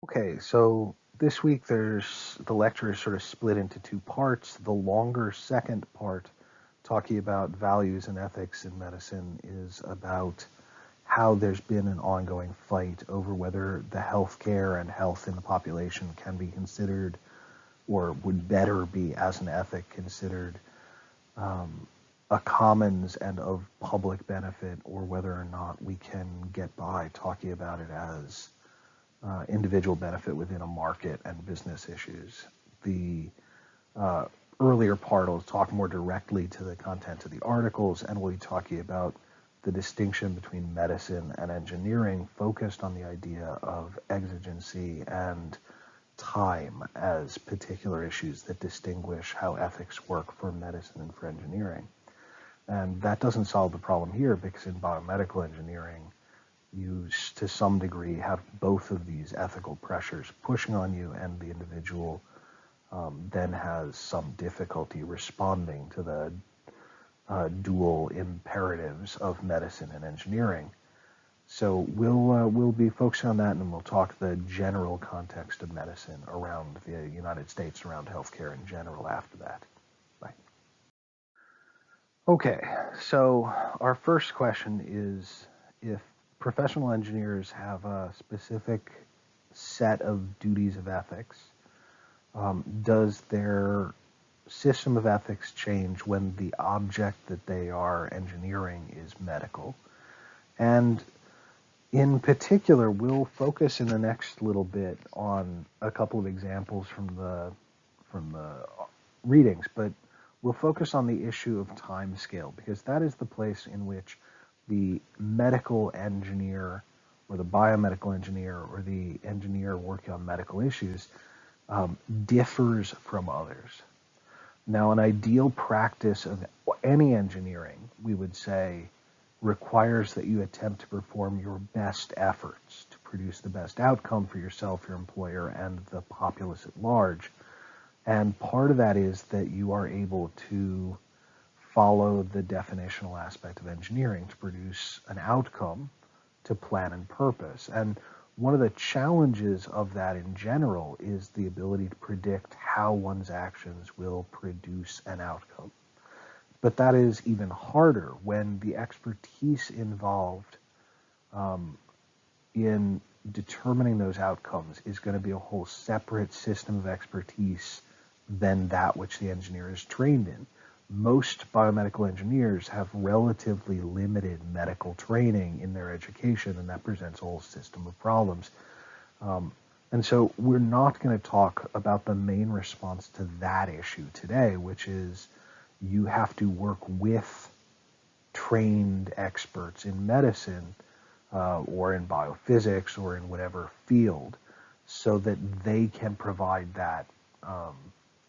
Okay, so this week the lecture is sort of split into two parts. The longer second part, talking about values and ethics in medicine, is about how there's been an ongoing fight over whether the healthcare and health in the population can be considered or would better be as an ethic considered um, a commons and of public benefit, or whether or not we can get by talking about it as individual benefit within a market and business issues. The uh, earlier part will talk more directly to the content of the articles, and we'll be talking about the distinction between medicine and engineering, focused on the idea of exigency and time as particular issues that distinguish how ethics work for medicine and for engineering. And that doesn't solve the problem here, because in biomedical engineering, you, to some degree, have both of these ethical pressures pushing on you, and the individual then has some difficulty responding to the dual imperatives of medicine and engineering. So we'll be focusing on that, and we'll talk the general context of medicine around the United States, around healthcare in general after that. Right. Okay, so our first question is, if professional engineers have a specific set of duties of ethics, does their system of ethics change when the object that they are engineering is medical? And in particular, we'll focus in the next little bit on a couple of examples from the readings, but we'll focus on the issue of time scale, because that is the place in which the medical engineer or the biomedical engineer or the engineer working on medical issues differs from others. Now, an ideal practice of any engineering, we would say, requires that you attempt to perform your best efforts to produce the best outcome for yourself, your employer, and the populace at large. And part of that is that you are able to follow the definitional aspect of engineering to produce an outcome to plan and purpose. And one of the challenges of that in general is the ability to predict how one's actions will produce an outcome. But that is even harder when the expertise involved um, in determining those outcomes is going to be a whole separate system of expertise than that which the engineer is trained in. Most biomedical engineers have relatively limited medical training in their education, and that presents a whole system of problems. Um, and so we're not going to talk about the main response to that issue today, which is you have to work with trained experts in medicine or in biophysics or in whatever field, so that they can provide that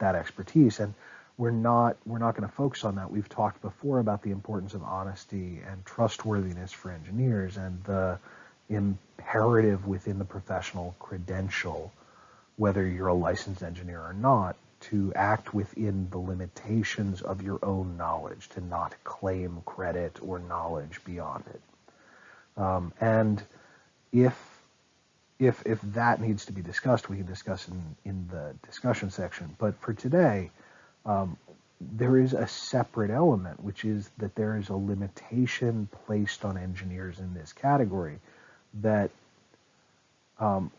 expertise. And we're not going to focus on that. We've talked before about the importance of honesty and trustworthiness for engineers, and the imperative within the professional credential, whether you're a licensed engineer or not, to act within the limitations of your own knowledge, to not claim credit or knowledge beyond it. And if if that needs to be discussed, we can discuss in the discussion section. But for today, um, there is a separate element, which is that there is a limitation placed on engineers in this category. That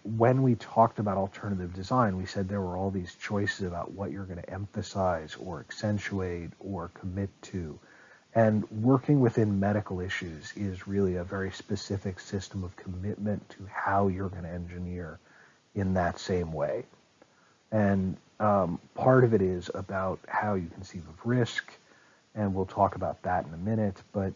when we talked about alternative design, we said there were all these choices about what you're going to emphasize or accentuate or commit to. And working within medical issues is really a very specific system of commitment to how you're going to engineer in that same way. And part of it is about how you conceive of risk, and we'll talk about that in a minute. But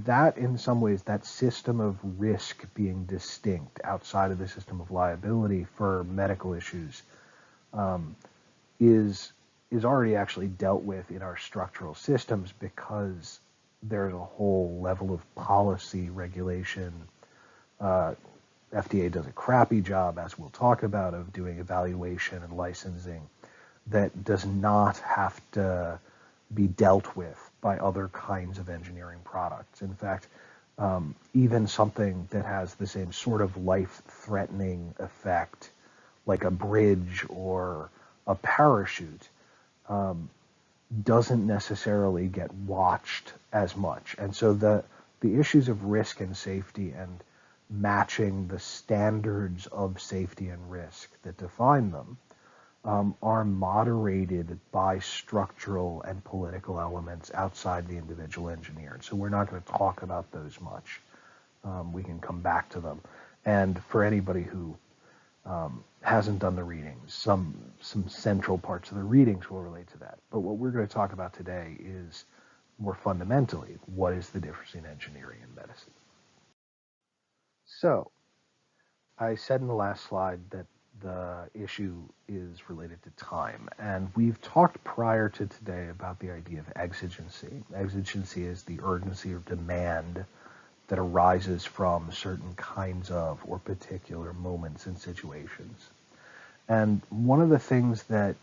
that, in some ways, that system of risk being distinct outside of the system of liability for medical issues um, is is already actually dealt with in our structural systems, because there's a whole level of policy regulation. Uh, FDA does a crappy job, as we'll talk about, of doing evaluation and licensing that does not have to be dealt with by other kinds of engineering products. In fact, Even something that has the same sort of life-threatening effect, like a bridge or a parachute, doesn't necessarily get watched as much. And so the issues of risk and safety and matching the standards of safety and risk that define them are moderated by structural and political elements outside the individual engineer. And so we're not going to talk about those much. We can come back to them. And for anybody who hasn't done the readings, some central parts of the readings will relate to that. But what we're going to talk about today is more fundamentally, what is the difference in engineering and medicine? So, I said in the last slide that the issue is related to time, and we've talked prior to today about the idea of exigency. Exigency is the urgency or demand that arises from certain kinds of or particular moments and situations. And one of the things that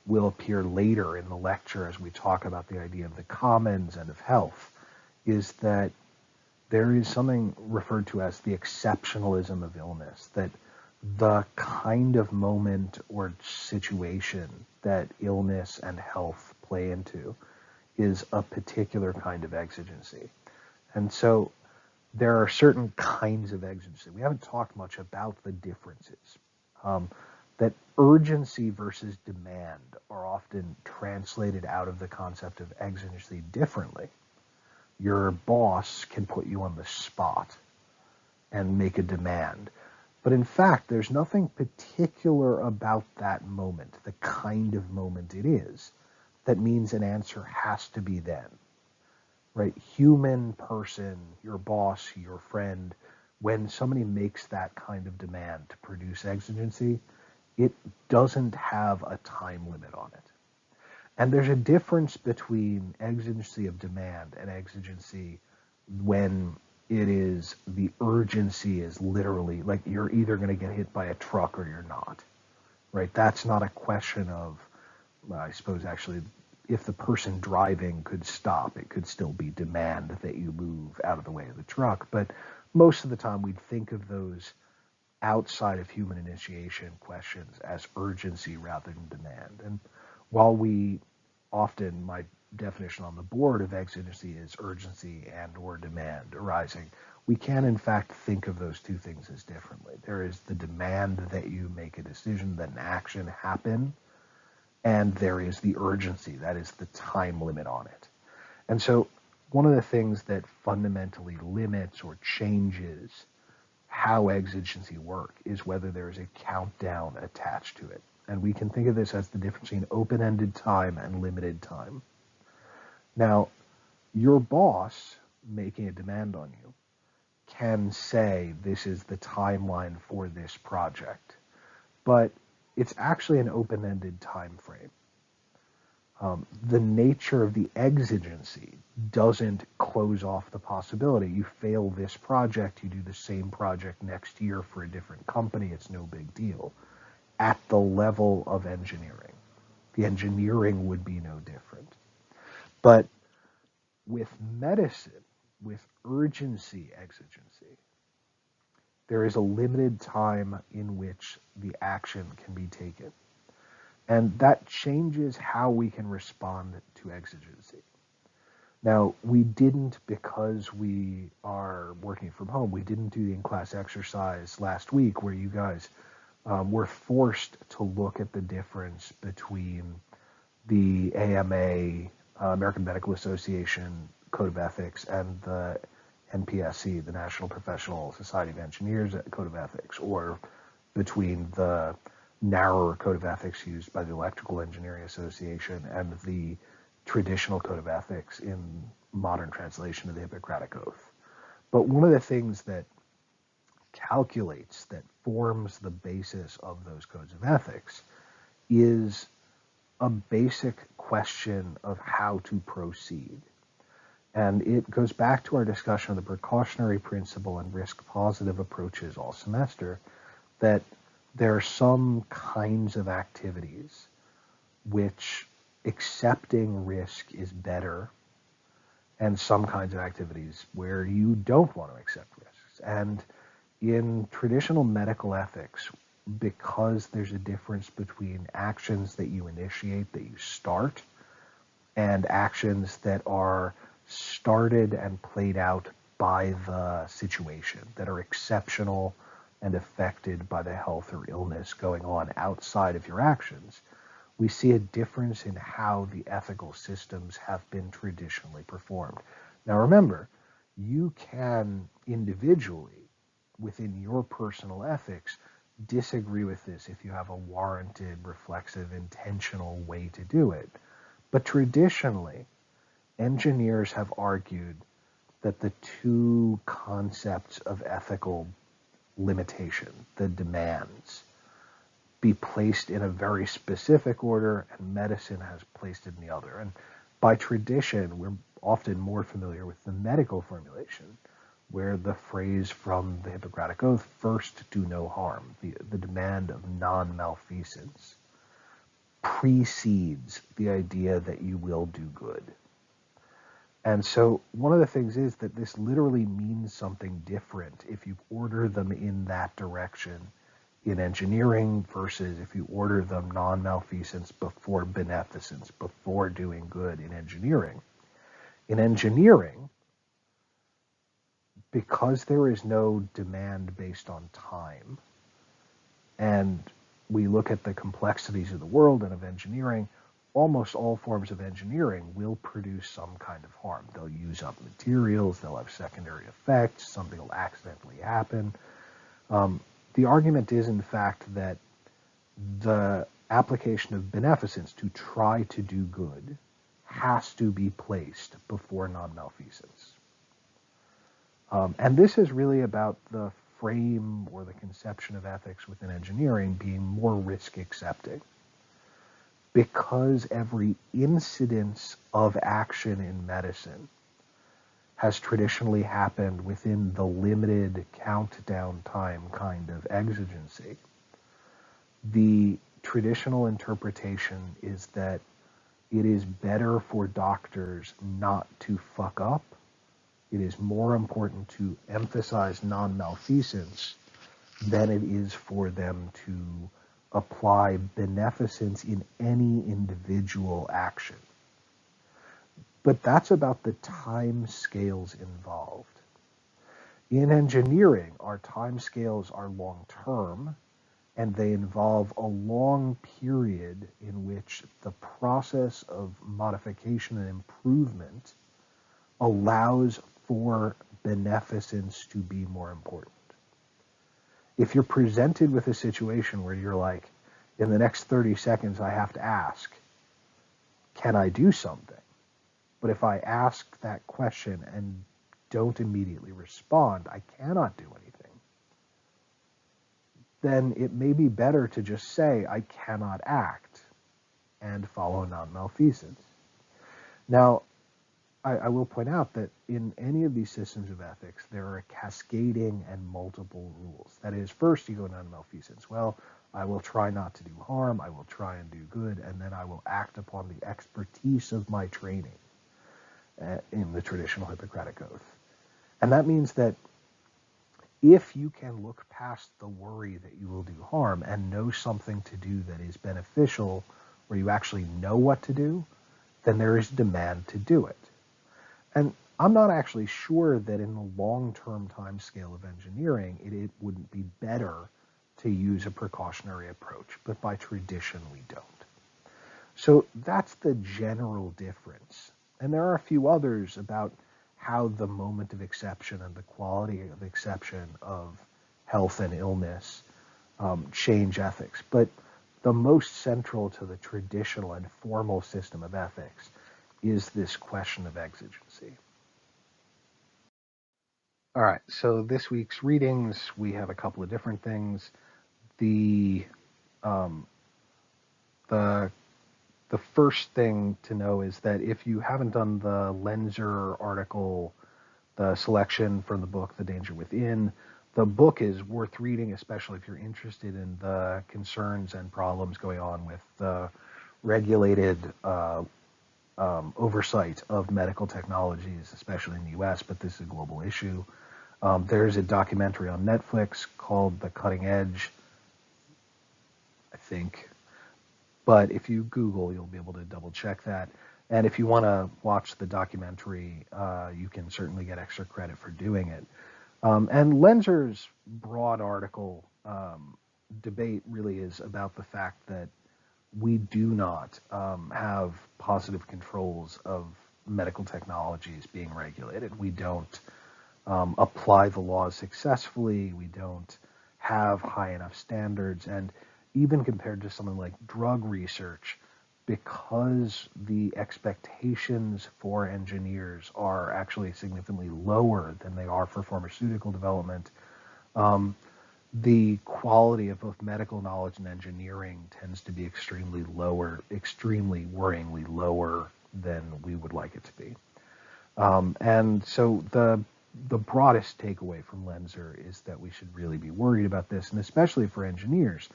will appear later in the lecture as we talk about the idea of the commons and of health is that there is something referred to as the exceptionalism of illness, that the kind of moment or situation that illness and health play into is a particular kind of exigency. And so there are certain kinds of exigency. We haven't talked much about the differences. That urgency versus demand are often translated out of the concept of exigency differently. Your boss can put you on the spot and make a demand. But in fact, there's nothing particular about that moment, the kind of moment it is, that means an answer has to be then. Right? Human person, your boss, your friend, when somebody makes that kind of demand to produce exigency, it doesn't have a time limit on it. And there's a difference between exigency of demand and exigency when it is the urgency is literally like you're either going to get hit by a truck or you're not. Right? That's not a question of, well, I suppose actually if the person driving could stop, it could still be demand that you move out of the way of the truck. But most of the time we'd think of those outside of human initiation questions as urgency rather than demand. And while we often, my definition on the board of exigency is urgency and or demand arising, we can in fact think of those two things as differently. There is the demand that you make a decision, that an action happen, and there is the urgency, that is the time limit on it. And so one of the things that fundamentally limits or changes how exigency work is whether there is a countdown attached to it. And we can think of this as the difference between open-ended time and limited time. Now, your boss making a demand on you can say this is the timeline for this project, but it's actually an open-ended time frame. The nature of the exigency doesn't close off the possibility. You fail this project, you do the same project next year for a different company, it's no big deal. At the level of engineering, the engineering would be no different. But with medicine, with urgency exigency, there is a limited time in which the action can be taken. And that changes how we can respond to exigency. Now, we didn't, because we are working from home, we didn't do the in-class exercise last week where you guys were forced to look at the difference between the AMA, American Medical Association Code of Ethics, and the NPSC, the National Professional Society of Engineers Code of Ethics, or between the narrower code of ethics used by the Electrical Engineering Association and the traditional code of ethics in modern translation of the Hippocratic Oath. But one of the things that calculates, that forms the basis of those codes of ethics, is a basic question of how to proceed. And it goes back to our discussion of the precautionary principle and risk-positive approaches all semester, that there are some kinds of activities which accepting risk is better, and some kinds of activities where you don't want to accept risks. And in traditional medical ethics, because there's a difference between actions that you initiate, that you start, and actions that are started and played out by the situation, that are exceptional and affected by the health or illness going on outside of your actions, we see a difference in how the ethical systems have been traditionally performed. Now remember, you can individually, within your personal ethics, disagree with this if you have a warranted, reflexive, intentional way to do it. But traditionally, engineers have argued that the two concepts of ethical limitation, the demands, be placed in a very specific order, and medicine has placed it in the other. And by tradition, we're often more familiar with the medical formulation, where the phrase from the Hippocratic Oath, first do no harm, the demand of non-malfeasance, precedes the idea that you will do good. And so one of the things is that this literally means something different if you order them in that direction in engineering versus if you order them non-malfeasance before beneficence, before doing good in engineering. In engineering, because there is no demand based on time, and we look at the complexities of the world and of engineering, almost all forms of engineering will produce some kind of harm. They'll use up materials, they'll have secondary effects, something will accidentally happen. The argument is, in fact, that the application of beneficence to try to do good has to be placed before non-malfeasance. And this is really about the frame or the conception of ethics within engineering being more risk accepting. Because every incidence of action in medicine has traditionally happened within the limited countdown time kind of exigency, the traditional interpretation is that it is better for doctors not to fuck up. It is more important to emphasize non-malfeasance than it is for them to apply beneficence in any individual action. But that's about the time scales involved. In engineering, our time scales are long-term, and they involve a long period in which the process of modification and improvement allows for beneficence to be more important. If you're presented with a situation where you're like, in the next 30 seconds, I have to ask, can I do something? But if I ask that question and don't immediately respond, I cannot do anything. Then it may be better to just say, I cannot act, and follow non-malfeasance. Now, I will point out that in any of these systems of ethics, there are cascading and multiple rules. That is, first you go non-malfeasance. Well, I will try not to do harm, I will try and do good, and then I will act upon the expertise of my training in the traditional Hippocratic Oath. And that means that if you can look past the worry that you will do harm and know something to do that is beneficial, where you actually know what to do, then there is demand to do it. And I'm not actually sure that in the long-term time scale of engineering, it wouldn't be better to use a precautionary approach, but by tradition we don't. So that's the general difference. And there are a few others about how the moment of exception and the quality of exception of health and illness change ethics. But the most central to the traditional and formal system of ethics is this question of exigency. All right, so this week's readings, we have a couple of different things. The first thing to know is that if you haven't done the Lenzer article, the selection from the book, The Danger Within, the book is worth reading, especially if you're interested in the concerns and problems going on with the regulated oversight of medical technologies, especially in the U.S., but this is a global issue. There's a documentary on Netflix called The Cutting Edge, I think. But if you Google, you'll be able to double check that. And if you want to watch the documentary, you can certainly get extra credit for doing it. And Lenzer's broad article debate really is about the fact that we do not have positive controls of medical technologies being regulated. We don't apply the laws successfully. We don't have high enough standards. And even compared to something like drug research, because the expectations for engineers are actually significantly lower than they are for pharmaceutical development, the quality of both medical knowledge and engineering tends to be extremely worryingly lower than we would like it to be. And so the broadest takeaway from Lenzer is that we should really be worried about this, and especially for engineers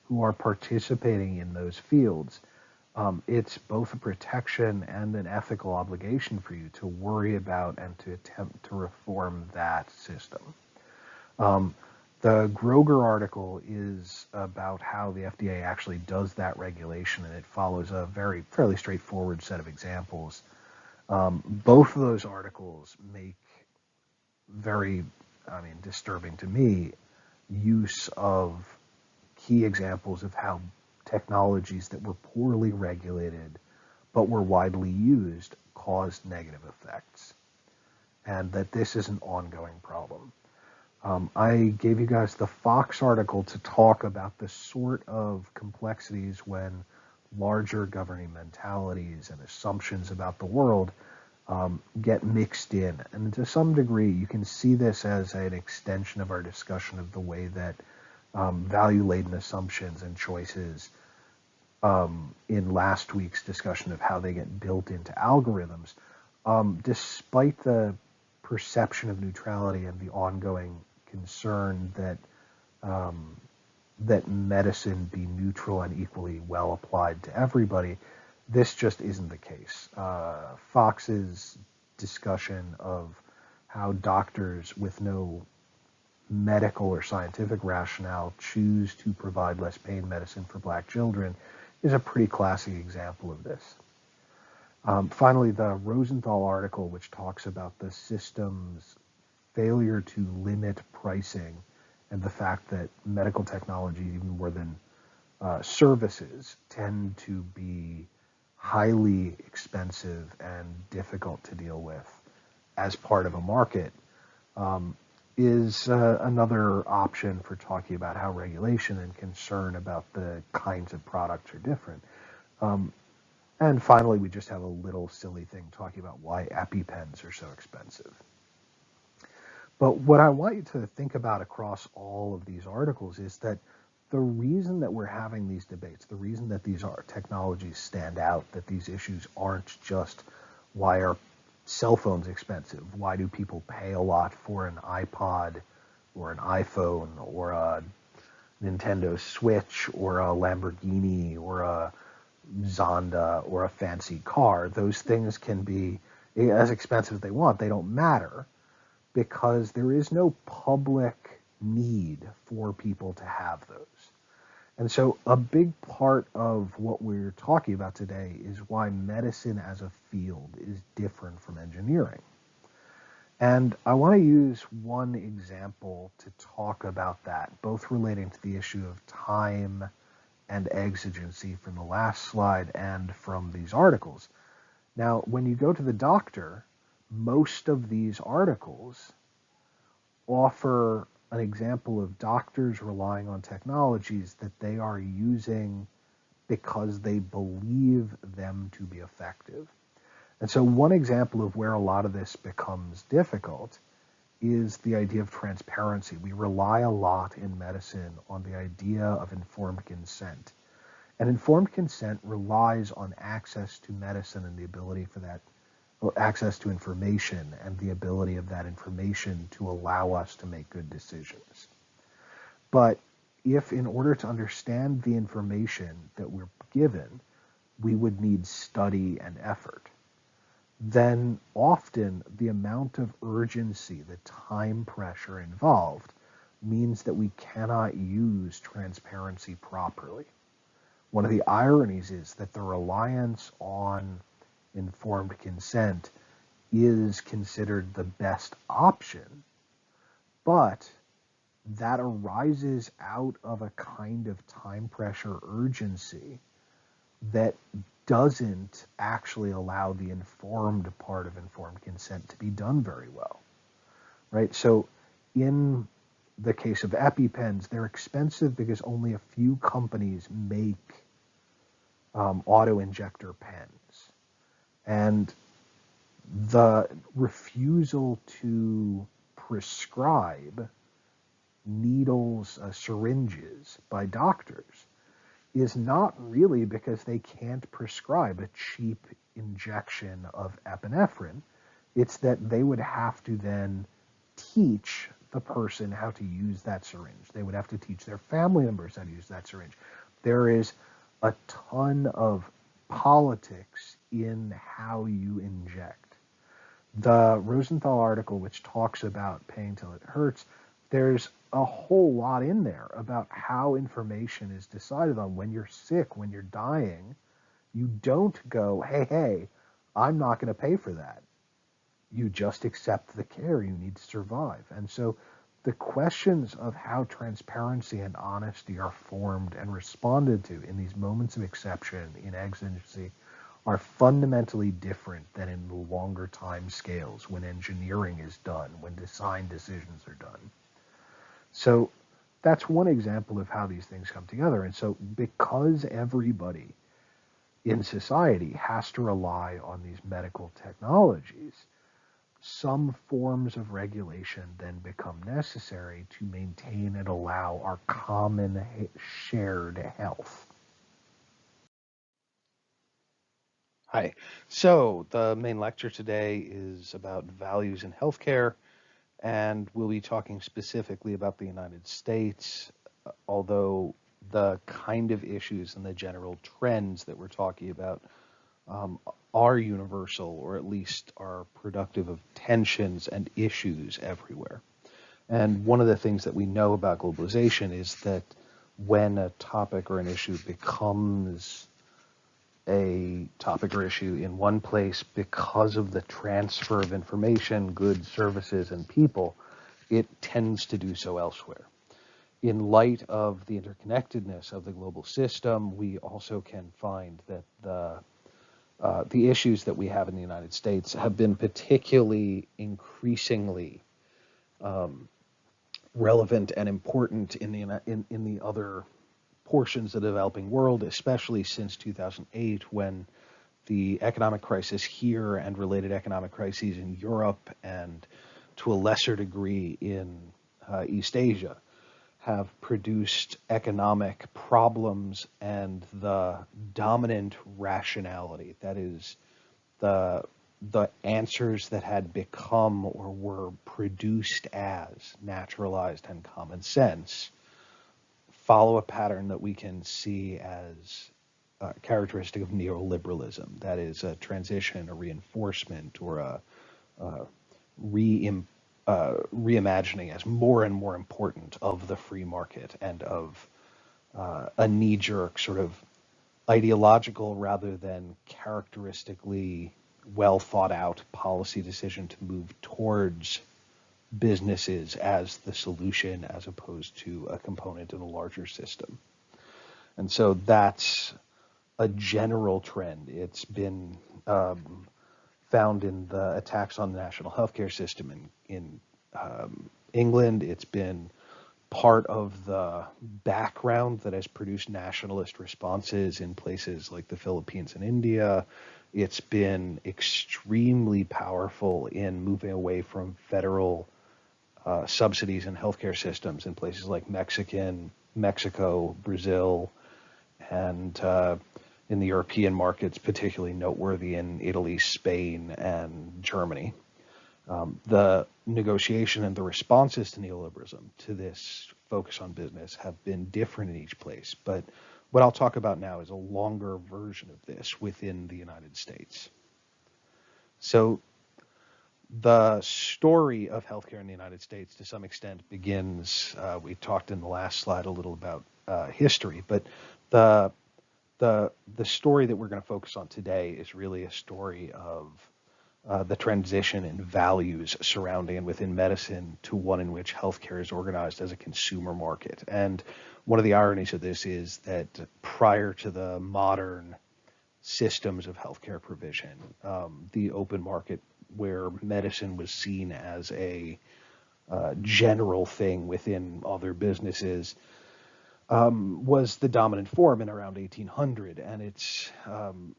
who are participating in those fields. It's both a protection and an ethical obligation for you to worry about and to attempt to reform that system. The Groger article is about how the FDA actually does that regulation, and it follows a fairly straightforward set of examples. Both of those articles make very, disturbing to me, use of key examples of how technologies that were poorly regulated but were widely used caused negative effects, and that this is an ongoing problem. I gave you guys the Fox article to talk about the sort of complexities when larger governing mentalities and assumptions about the world get mixed in. And to some degree, you can see this as an extension of our discussion of the way that value-laden assumptions and choices in last week's discussion of how they get built into algorithms, despite the perception of neutrality and the ongoing concern that that medicine be neutral and equally well applied to everybody, this just isn't the case. Fox's discussion of how doctors with no medical or scientific rationale choose to provide less pain medicine for black children is a pretty classic example of this. Finally, the Rosenthal article, which talks about the system's failure to limit pricing and the fact that medical technology, even more than services, tend to be highly expensive and difficult to deal with as part of a market, is another option for talking about how regulation and concern about the kinds of products are different. And finally, we just have a little silly thing talking about why EpiPens are so expensive. But what I want you to think about across all of these articles is that the reason that we're having these debates, the reason that these technologies stand out, that these issues aren't just why are cell phones expensive, why do people pay a lot for an iPod or an iPhone or a Nintendo Switch or a Lamborghini or a Zonda or a fancy car. Those things can be as expensive as they want. They don't matter because there is no public need for people to have those. And so a big part of what we're talking about today is why medicine as a field is different from engineering. And I want to use one example to talk about that, both relating to the issue of time and exigency from the last slide and from these articles. Now, when you go to the doctor, most of these articles offer an example of doctors relying on technologies that they are using because they believe them to be effective. And so one example of where a lot of this becomes difficult is the idea of transparency. We rely a lot in medicine on the idea of informed consent. And informed consent relies on access to medicine and the ability for that, access to information and the ability of that information to allow us to make good decisions. But if in order to understand the information that we're given, we would need study and effort, then often the amount of urgency, the time pressure involved, means that we cannot use transparency properly. One of the ironies is that the reliance on informed consent is considered the best option, but that arises out of a kind of time pressure urgency that doesn't actually allow the informed part of informed consent to be done very well, right? So in the case of EpiPens, they're expensive because only a few companies make auto-injector pens. And the refusal to prescribe needles, syringes by doctors is not really because they can't prescribe a cheap injection of epinephrine. It's that they would have to then teach the person how to use that syringe. They would have to teach their family members how to use that syringe. There is a ton of politics in how you inject. The Rosenthal article, which talks about paying till it hurts, there's a whole lot in there about how information is decided on. When you're sick, when you're dying, you don't go, hey, I'm not going to pay for that. You just accept the care you need to survive. And so the questions of how transparency and honesty are formed and responded to in these moments of exception in exigency are fundamentally different than in the longer time scales when engineering is done, when design decisions are done. So that's one example of how these things come together. And so because everybody in society has to rely on these medical technologies, some forms of regulation then become necessary to maintain and allow our common shared health. Hi. So the main lecture today is about values in healthcare, and we'll be talking specifically about the United States, although the kind of issues and the general trends that we're talking about are universal, or at least are productive of tensions and issues everywhere. And one of the things that we know about globalization is that when a topic or an issue becomes a topic or issue in one place because of the transfer of information, goods, services, and people, it tends to do so elsewhere. In light of the interconnectedness of the global system, we also can find that the issues that we have in the United States have been particularly increasingly relevant and important in the other portions of the developing world, especially since 2008, when the economic crisis here and related economic crises in Europe and to a lesser degree in East Asia have produced economic problems, and the dominant rationality, that is the answers that had become or were produced as naturalized and common sense, follow a pattern that we can see as characteristic of neoliberalism. That is a transition, a reinforcement, or a reimagining as more and more important of the free market and of a knee-jerk sort of ideological rather than characteristically well thought out policy decision to move towards businesses as the solution as opposed to a component in a larger system. And so that's a general trend. It's been found in the attacks on the national healthcare system in England. It's been part of the background that has produced nationalist responses in places like the Philippines and India. It's been extremely powerful in moving away from federal subsidies in healthcare systems in places like Mexico, Brazil, and in the European markets, particularly noteworthy in Italy, Spain, and Germany. The negotiation and the responses to neoliberalism, to this focus on business, have been different in each place. But What I'll talk about now is a longer version of this within the United States. So the story of healthcare in the United States, to some extent, begins. We talked in the last slide a little about history, but the the story that we're going to focus on today is really a story of the transition in values surrounding and within medicine to one in which healthcare is organized as a consumer market. And one of the ironies of this is that prior to the modern systems of healthcare provision, the open market, where medicine was seen as a general thing within other businesses, was the dominant form in around 1800, and it's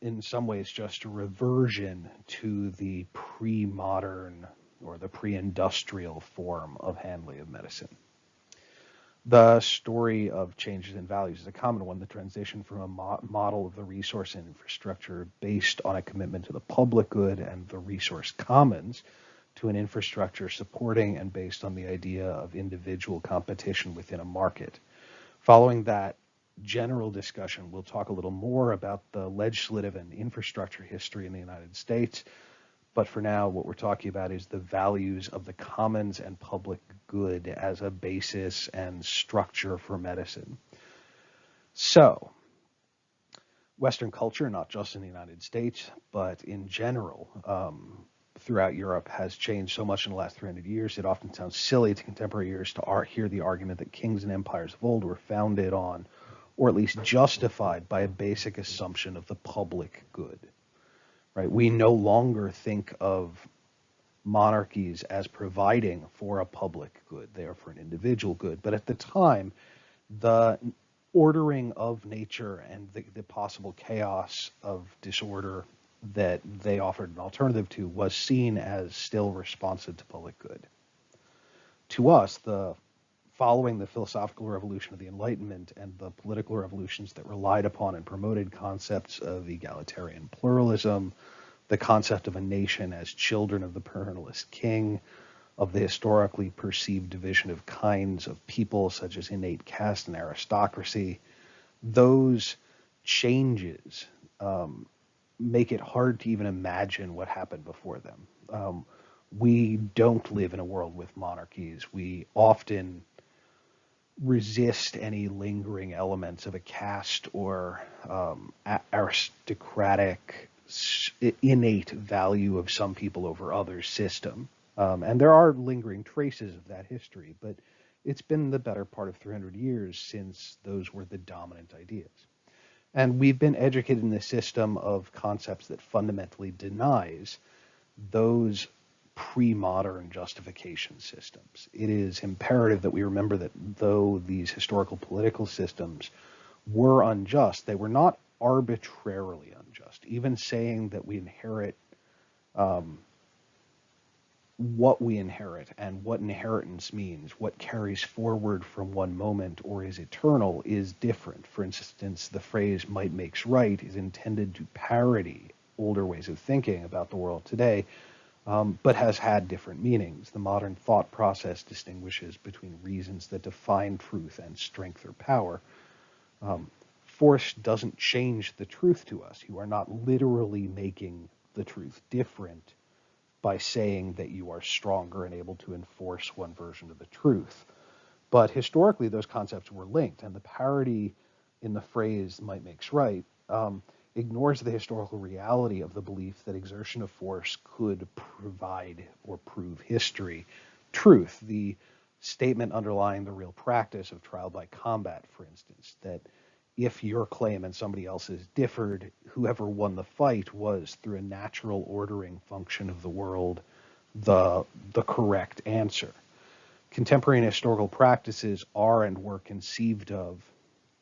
in some ways just a reversion to the pre-modern or the pre-industrial form of handling of medicine. The story of changes in values is a common one, the transition from a model of the resource and infrastructure based on a commitment to the public good and the resource commons to an infrastructure supporting and based on the idea of individual competition within a market. Following that general discussion, we'll talk a little more about the legislative and infrastructure history in the United States. But for now, what we're talking about is the values of the commons and public good as a basis and structure for medicine. So, Western culture, not just in the United States, but in general, throughout Europe, has changed so much in the last 300 years. It often sounds silly to contemporary ears to hear the argument that kings and empires of old were founded on, or at least justified by, a basic assumption of the public good. Right? We no longer think of monarchies as providing for a public good; they are for an individual good. But at the time, the ordering of nature and the possible chaos of disorder that they offered an alternative to was seen as still responsive to public good. To us, following the philosophical revolution of the Enlightenment and the political revolutions that relied upon and promoted concepts of egalitarian pluralism, the concept of a nation as children of the paternalist king, of the historically perceived division of kinds of people, such as innate caste and aristocracy, those changes make it hard to even imagine what happened before them. We don't live in a world with monarchies. We often resist any lingering elements of a caste or aristocratic innate value of some people over others system. And there are lingering traces of that history, but it's been the better part of 300 years since those were the dominant ideas. And we've been educated in a system of concepts that fundamentally denies those pre-modern justification systems. It is imperative that we remember that though these historical political systems were unjust, they were not arbitrarily unjust. Even saying that we inherit what we inherit and what inheritance means, what carries forward from one moment or is eternal, is different. For instance, the phrase might makes right is intended to parody older ways of thinking about the world today, but has had different meanings. The modern thought process distinguishes between reasons that define truth and strength or power. Force doesn't change the truth to us. You are not literally making the truth different by saying that you are stronger and able to enforce one version of the truth. But historically, those concepts were linked, and the parody in the phrase might makes right ignores the historical reality of the belief that exertion of force could provide or prove history. Truth, the statement underlying the real practice of trial by combat, for instance, that if your claim and somebody else's differed, whoever won the fight was, through a natural ordering function of the world, the correct answer. Contemporary historical practices are and were conceived of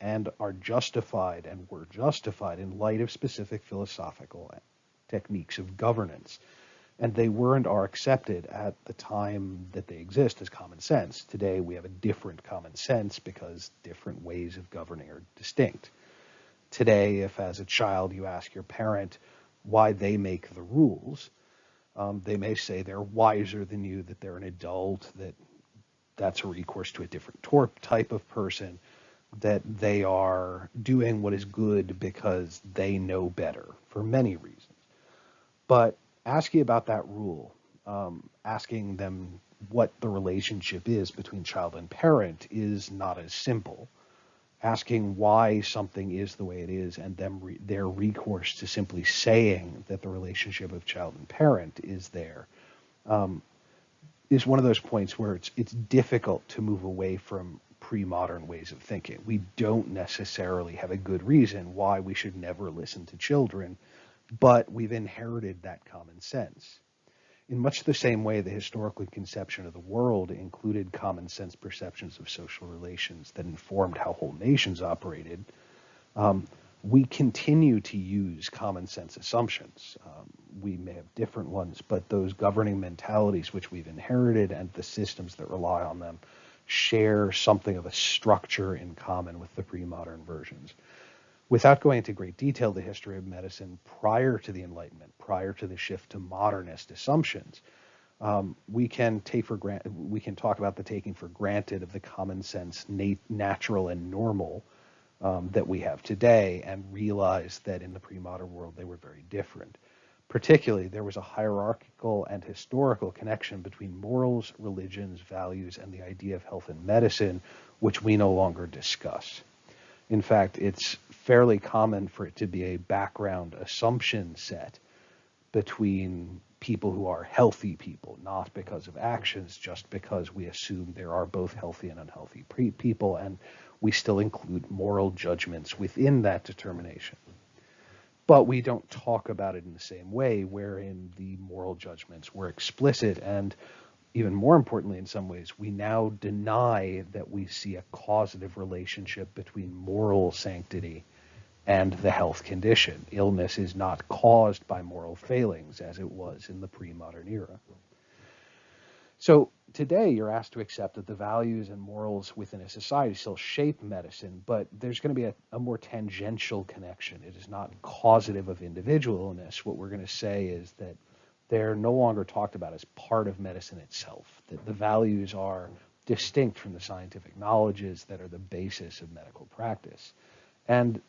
and are justified and were justified in light of specific philosophical techniques of governance. And they were and are accepted at the time that they exist as common sense. Today we have a different common sense because different ways of governing are distinct. Today, if as a child you ask your parent why they make the rules, they may say they're wiser than you, that they're an adult, that's a recourse to a different type of person. that they are doing what is good because they know better for many reasons. But asking about that rule, asking them what the relationship is between child and parent is not as simple. Asking why something is the way it is and their recourse to simply saying that the relationship of child and parent is there um, is one of those points where it's difficult to move away from pre-modern ways of thinking. We don't necessarily have a good reason why we should never listen to children, but we've inherited that common sense. In much the same way, the historical conception of the world included common sense perceptions of social relations that informed how whole nations operated, um, we continue to use common sense assumptions. We may have different ones, but those governing mentalities which we've inherited and the systems that rely on them share something of a structure in common with the pre-modern versions. Without going into great detail, the history of medicine prior to the Enlightenment, prior to the shift to modernist assumptions, we can we can talk about the taking for granted of the common sense, natural and normal that we have today, and realize that in the pre-modern world they were very different. Particularly, there was a hierarchical and historical connection between morals, religions, values, and the idea of health and medicine, which we no longer discuss. In fact, it's fairly common for it to be a background assumption set between people who are healthy people, not because of actions, just because we assume there are both healthy and unhealthy people, and we still include moral judgments within that determination. But we don't talk about it in the same way, wherein the moral judgments were explicit, and even more importantly, in some ways, we now deny that we see a causative relationship between moral sanctity and the health condition. Illness is not caused by moral failings as it was in the pre-modern era. So today you're asked to accept that the values and morals within a society still shape medicine, but there's going to be a more tangential connection. It is not causative of individual illness. What we're going to say is that they're no longer talked about as part of medicine itself, that the values are distinct from the scientific knowledges that are the basis of medical practice. And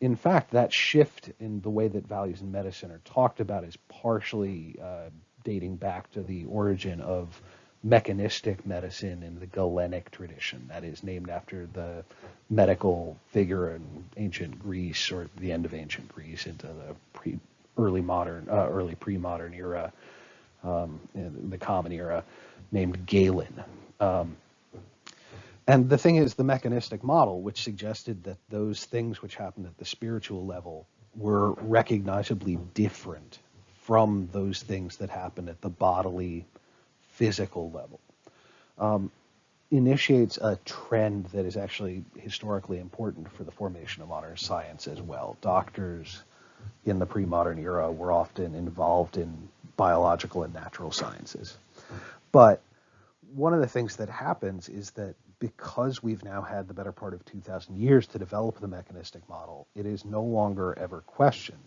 in fact, that shift in the way that values in medicine are talked about is partially dating back to the origin of mechanistic medicine in the Galenic tradition, that is named after the medical figure in ancient Greece, or the end of ancient Greece into the early pre-modern era, in the Common Era, named Galen. And the thing is, the mechanistic model, which suggested that those things which happened at the spiritual level were recognizably different from those things that happened at the bodily, physical level, initiates a trend that is actually historically important for the formation of modern science as well. Doctors in the pre-modern era were often involved in biological and natural sciences. But one of the things that happens is that because we've now had the better part of 2,000 years to develop the mechanistic model, it is no longer ever questioned.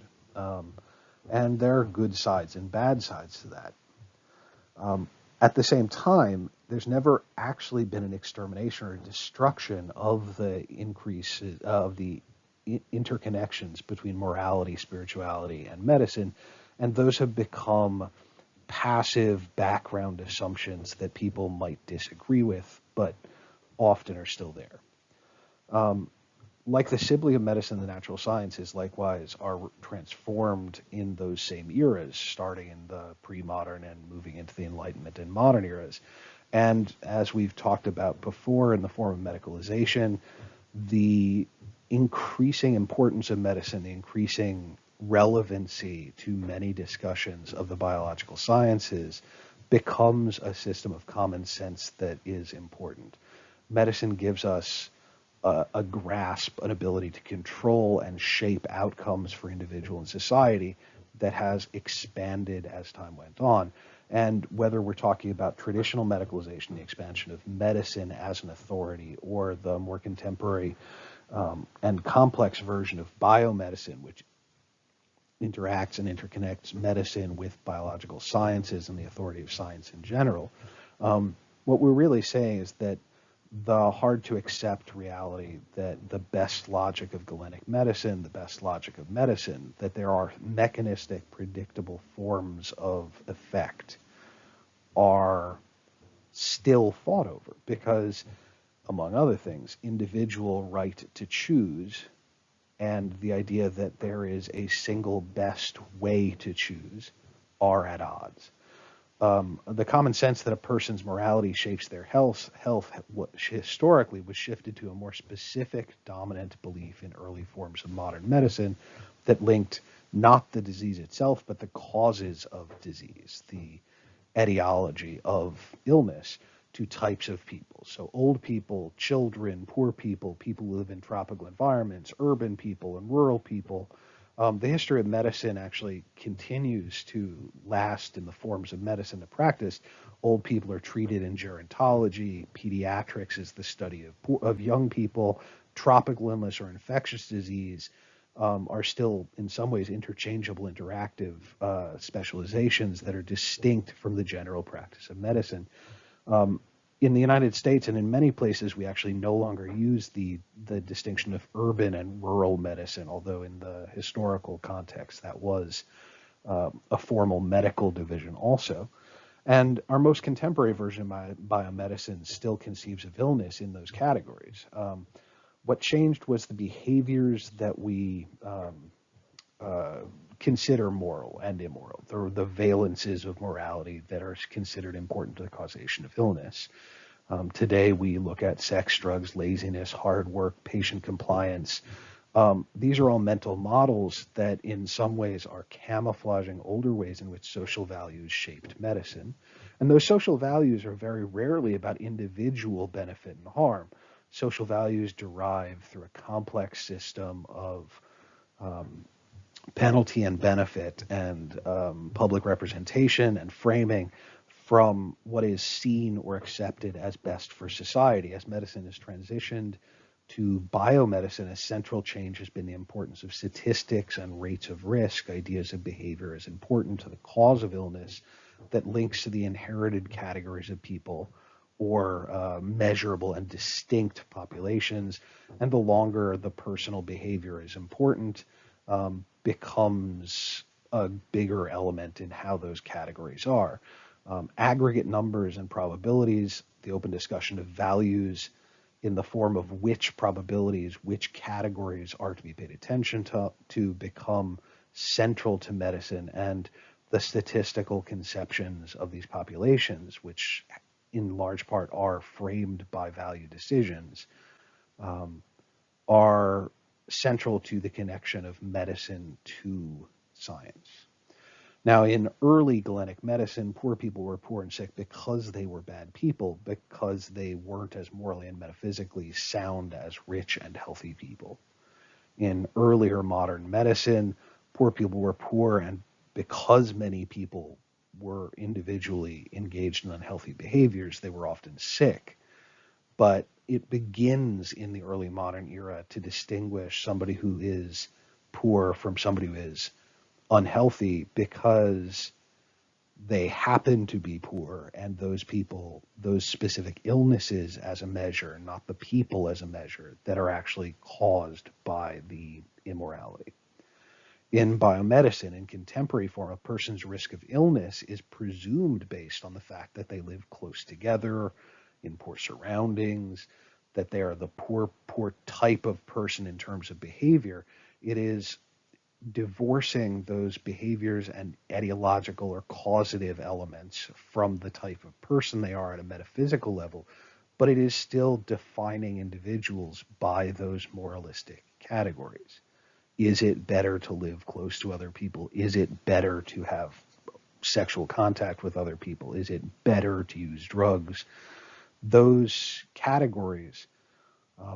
And there are good sides and bad sides to that. At the same time, there's never actually been an extermination or destruction of the increase of the interconnections between morality, spirituality, and medicine, and those have become passive background assumptions that people might disagree with, but often are still there. Like the sibling of medicine and the natural sciences, likewise, are transformed in those same eras, starting in the pre-modern and moving into the Enlightenment and modern eras. And as we've talked about before in the form of medicalization, the increasing importance of medicine, the increasing relevancy to many discussions of the biological sciences becomes a system of common sense that is important. Medicine gives us a grasp, an ability to control and shape outcomes for individual and society that has expanded as time went on. And whether we're talking about traditional medicalization, the expansion of medicine as an authority, or the more contemporary and complex version of biomedicine, which interacts and interconnects medicine with biological sciences and the authority of science in general, what we're really saying is that the hard to accept reality that the best logic of Galenic medicine, the best logic of medicine, that there are mechanistic, predictable forms of effect are still fought over because, among other things, individual right to choose and the idea that there is a single best way to choose are at odds. The common sense that a person's morality shapes their health historically was shifted to a more specific dominant belief in early forms of modern medicine that linked not the disease itself, but the causes of disease, the etiology of illness to types of people. So old people, children, poor people, people who live in tropical environments, urban people, and rural people. The history of medicine actually continues to last in the forms of medicine to practice. Old people are treated in gerontology. Pediatrics is the study of young people. Tropical illness or infectious disease are still, in some ways, interchangeable, interactive specializations that are distinct from the general practice of medicine. Um, in the United States and in many places, we actually no longer use the distinction of urban and rural medicine, although in the historical context that was a formal medical division also. And our most contemporary version of biomedicine still conceives of illness in those categories. What changed was the behaviors that we uh, consider moral and immoral, the valences of morality that are considered important to the causation of illness. Today, we look at sex, drugs, laziness, hard work, patient compliance. These are all mental models that, in some ways, are camouflaging older ways in which social values shaped medicine. And those social values are very rarely about individual benefit and harm. Social values derive through a complex system of um, penalty and benefit and public representation and framing from what is seen or accepted as best for society. As medicine has transitioned to biomedicine, a central change has been the importance of statistics and rates of risk. Ideas of behavior as important to the cause of illness that links to the inherited categories of people or measurable and distinct populations. And the longer the personal behavior is important, becomes a bigger element in how those categories are. Aggregate numbers and probabilities, the open discussion of values in the form of which probabilities, which categories are to be paid attention to become central to medicine, and the statistical conceptions of these populations, which in large part are framed by value decisions, um, are central to the connection of medicine to science. Now, in early Galenic medicine, poor people were poor and sick because they were bad people, because they weren't as morally and metaphysically sound as rich and healthy people. In earlier modern medicine, poor people were poor, and because many people were individually engaged in unhealthy behaviors, they were often sick. But it begins in the early modern era to distinguish somebody who is poor from somebody who is unhealthy because they happen to be poor, and those people, those specific illnesses as a measure, not the people as a measure, that are actually caused by the immorality. In biomedicine, in contemporary form, a person's risk of illness is presumed based on the fact that they live close together, in poor surroundings, that they are the poor type of person in terms of behavior. It is divorcing those behaviors and etiological or causative elements from the type of person they are at a metaphysical level, but it is still defining individuals by those moralistic categories. Is it better to live close to other people? Is it better to have sexual contact with other people? Is it better to use drugs? Those categories,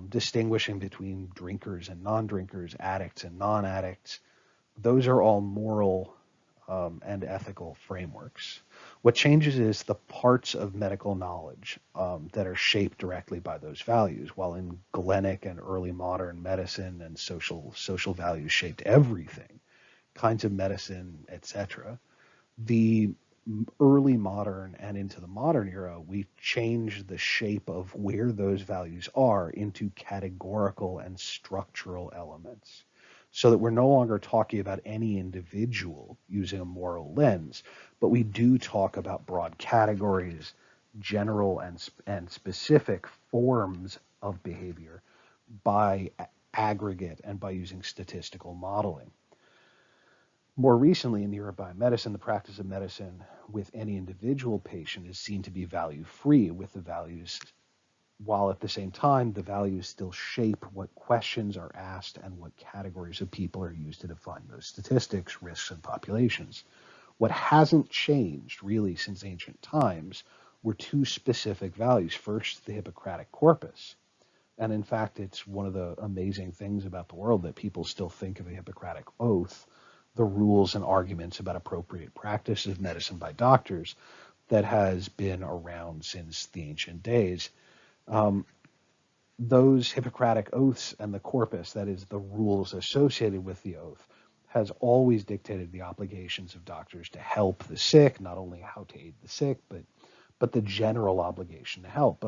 distinguishing between drinkers and non-drinkers, addicts and non-addicts, those are all moral and ethical frameworks. What changes is the parts of medical knowledge that are shaped directly by those values. While in Galenic and early modern medicine and social values shaped everything, kinds of medicine, etc., the early modern and into the modern era, we changed the shape of where those values are into categorical and structural elements, so that we're no longer talking about any individual using a moral lens, but we do talk about broad categories, general and specific forms of behavior by aggregate and by using statistical modeling. More recently, in neurobiomedicine, the practice of medicine with any individual patient is seen to be value-free, with the values, while at the same time, the values still shape what questions are asked and what categories of people are used to define those statistics, risks, and populations. What hasn't changed really since ancient times were two specific values. First, the Hippocratic corpus. And in fact, it's one of the amazing things about the world that people still think of the Hippocratic Oath, the rules and arguments about appropriate practice of medicine by doctors, that has been around since the ancient days. Um, those Hippocratic oaths and the corpus, that is, the rules associated with the oath, has always dictated the obligations of doctors to help the sick, not only how to aid the sick, but the general obligation to help.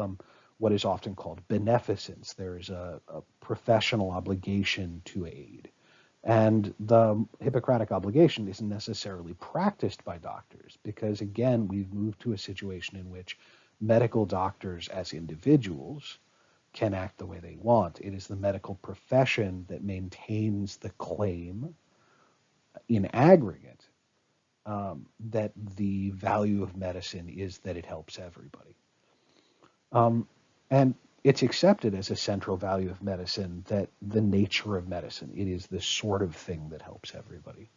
What is often called beneficence. There is a professional obligation to aid. And the Hippocratic obligation isn't necessarily practiced by doctors because, again, we've moved to a situation in which medical doctors as individuals can act the way they want. It is the medical profession that maintains the claim in aggregate that the value of medicine is that it helps everybody. And it's accepted as a central value of medicine that the nature of medicine, it is the sort of thing that helps everybody.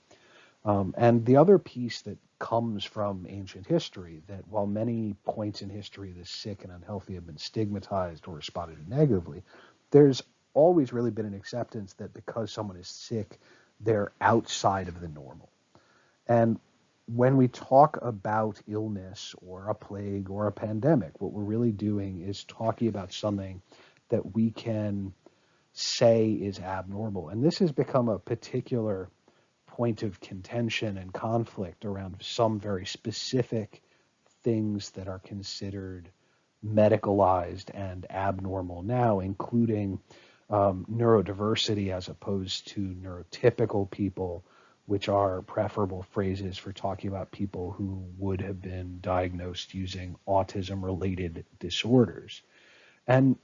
And the other piece that comes from ancient history, that while many points in history the sick and unhealthy have been stigmatized or responded negatively, there's always really been an acceptance that because someone is sick, they're outside of the normal. And when we talk about illness or a plague or a pandemic, what we're really doing is talking about something that we can say is abnormal. And this has become a particular point of contention and conflict around some very specific things that are considered medicalized and abnormal now, including neurodiversity as opposed to neurotypical people, which are preferable phrases for talking about people who would have been diagnosed using autism-related disorders. And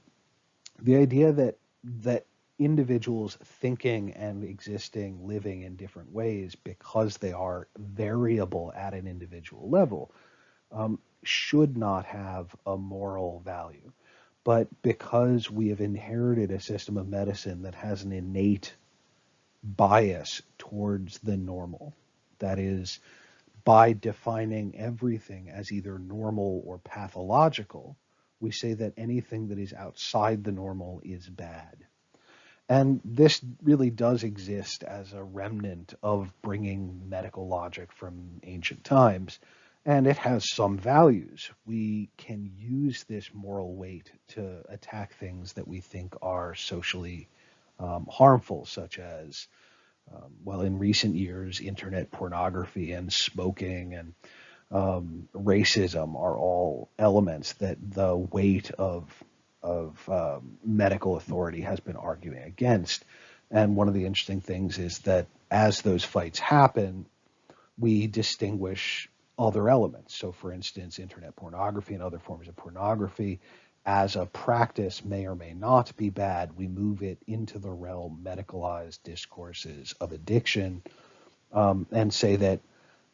the idea that individuals thinking and existing, living in different ways because they are variable at an individual level, should not have a moral value. But because we have inherited a system of medicine that has an innate bias towards the normal, that is, by defining everything as either normal or pathological, we say that anything that is outside the normal is bad. And this really does exist as a remnant of bringing medical logic from ancient times, and it has some values. We can use this moral weight to attack things that we think are socially harmful, such as, well, in recent years, internet pornography and smoking and racism are all elements that the weight of medical authority has been arguing against. And one of the interesting things is that as those fights happen, we distinguish other elements. So, for instance, internet pornography and other forms of pornography as a practice may or may not be bad. We move it into the realm medicalized discourses of addiction, and say that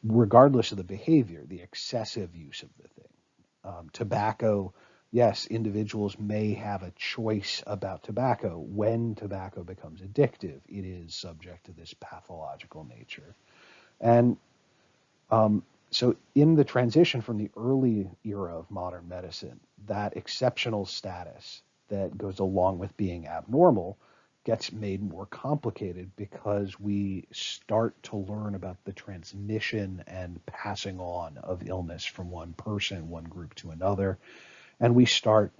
regardless of the behavior, the excessive use of the thing. Tobacco, yes, individuals may have a choice about tobacco. When tobacco becomes addictive, it is subject to this pathological nature. And so in the transition from the early era of modern medicine, that exceptional status that goes along with being abnormal gets made more complicated because we start to learn about the transmission and passing on of illness from one person, one group to another. And we start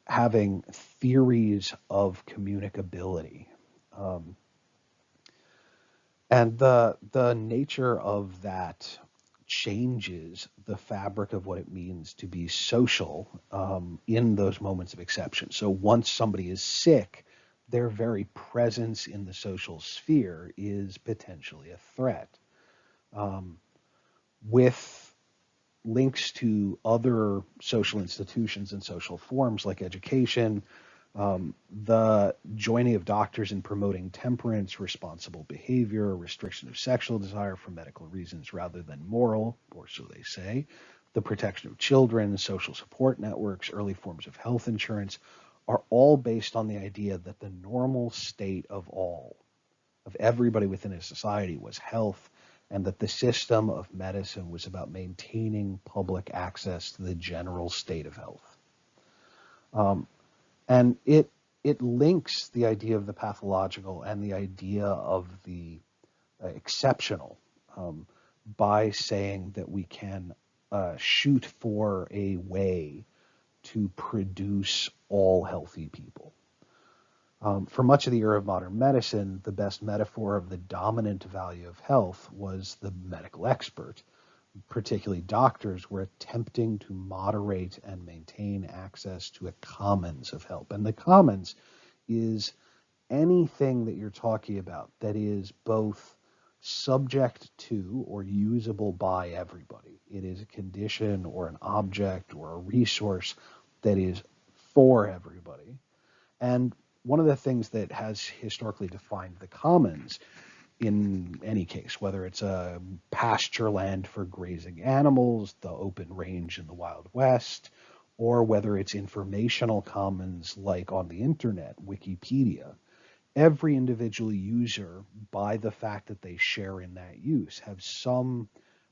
having theories of communicability. And the nature of that changes the fabric of what it means to be social in those moments of exception. So once somebody is sick, their very presence in the social sphere is potentially a threat. Um, with links to other social institutions and social forms like education, the joining of doctors in promoting temperance, responsible behavior, restriction of sexual desire for medical reasons rather than moral, or so they say, the protection of children, social support networks, early forms of health insurance, are all based on the idea that the normal state of everybody within a society was health, and that the system of medicine was about maintaining public access to the general state of health. Um, and it links the idea of the pathological and the idea of the exceptional um, by saying that we can shoot for a way to produce all healthy people. For much of the era of modern medicine, the best metaphor of the dominant value of health was the medical expert. Particularly doctors were attempting to moderate and maintain access to a commons of help. And the commons is anything that you're talking about that is both subject to or usable by everybody. It is a condition or an object or a resource that is for everybody. And one of the things that has historically defined the commons in any case, whether it's a pasture land for grazing animals, the open range in the Wild West, or whether it's informational commons like on the internet, Wikipedia, every individual user, by the fact that they share in that use, have some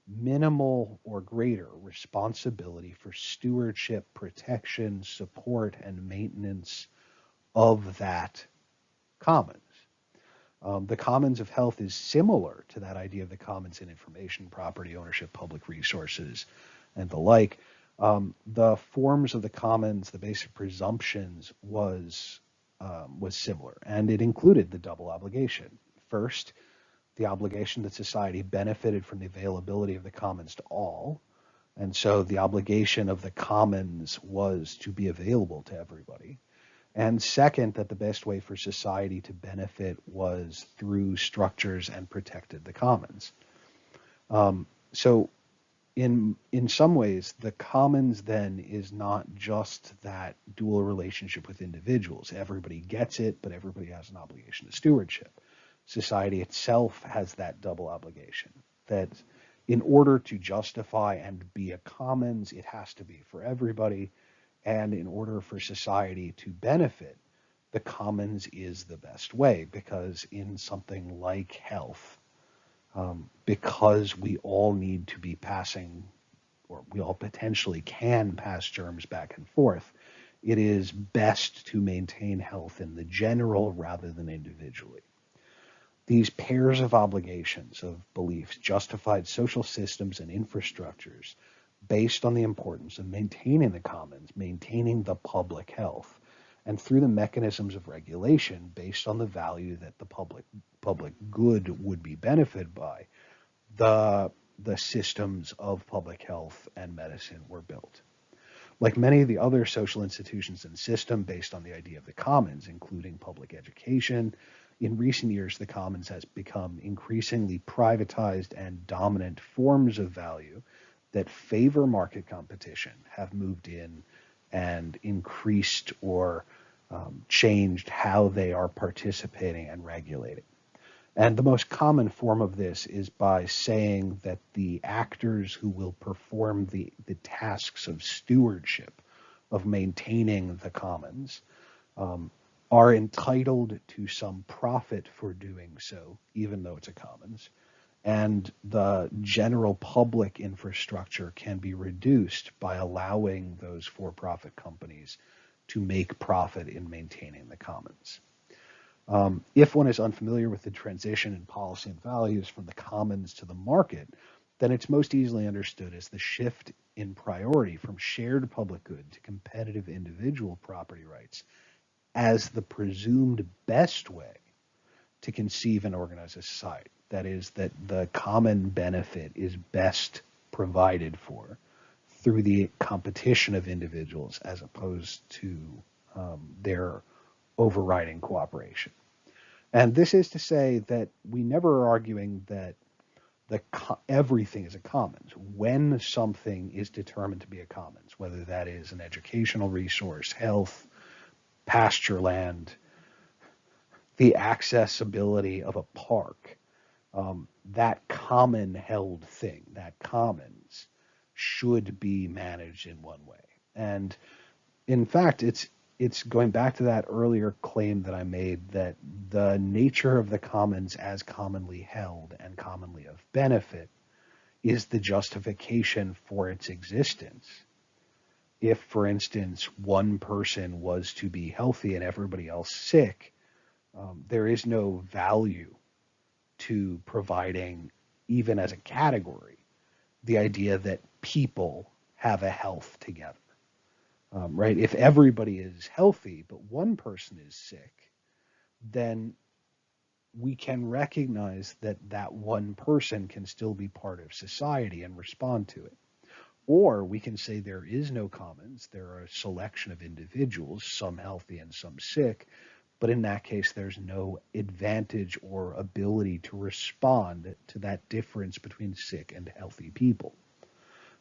minimal or greater responsibility for stewardship, protection, support, and maintenance of that commons. The commons of health is similar to that idea of the commons in information, property ownership, public resources, and the like. The forms of the commons, the basic presumptions was similar, and it included the double obligation. First, the obligation that society benefited from the availability of the commons to all, and so the obligation of the commons was to be available to everybody. And second, that the best way for society to benefit was through structures and protected the commons. So in some ways, the commons then is not just that dual relationship with individuals. Everybody gets it, but everybody has an obligation to stewardship. Society itself has that double obligation, that in order to justify and be a commons, it has to be for everybody. And in order for society to benefit, the commons is the best way, because in something like health, because we all need to be passing, or we all potentially can pass germs back and forth, it is best to maintain health in the general rather than individually. These pairs of obligations, of beliefs, justified social systems and infrastructures based on the importance of maintaining the commons, maintaining the public health, and through the mechanisms of regulation based on the value that the public good would be benefited by, the systems of public health and medicine were built. Like many of the other social institutions and systems based on the idea of the commons, including public education, in recent years the commons has become increasingly privatized, and dominant forms of value that favor market competition have moved in and increased or changed how they are participating and regulating. And the most common form of this is by saying that the actors who will perform the tasks of stewardship, of maintaining the commons, are entitled to some profit for doing so, even though it's a commons. And the general public infrastructure can be reduced by allowing those for-profit companies to make profit in maintaining the commons. If one is unfamiliar with the transition in policy and values from the commons to the market, then it's most easily understood as the shift in priority from shared public good to competitive individual property rights as the presumed best way to conceive and organize a society. That is, that the common benefit is best provided for through the competition of individuals as opposed to their overriding cooperation. And this is to say that we never are arguing that everything is a commons. When something is determined to be a commons, whether that is an educational resource, health, pasture land, the accessibility of a park, that common held thing, that commons, should be managed in one way. And in fact, it's going back to that earlier claim that I made that the nature of the commons as commonly held and commonly of benefit is the justification for its existence. If, for instance, one person was to be healthy and everybody else sick, there is no value to providing, even as a category, the idea that people have a health together. Right? If everybody is healthy, but one person is sick, then we can recognize that that one person can still be part of society and respond to it. Or we can say there is no commons, there are a selection of individuals, some healthy and some sick, but in that case, there's no advantage or ability to respond to that difference between sick and healthy people.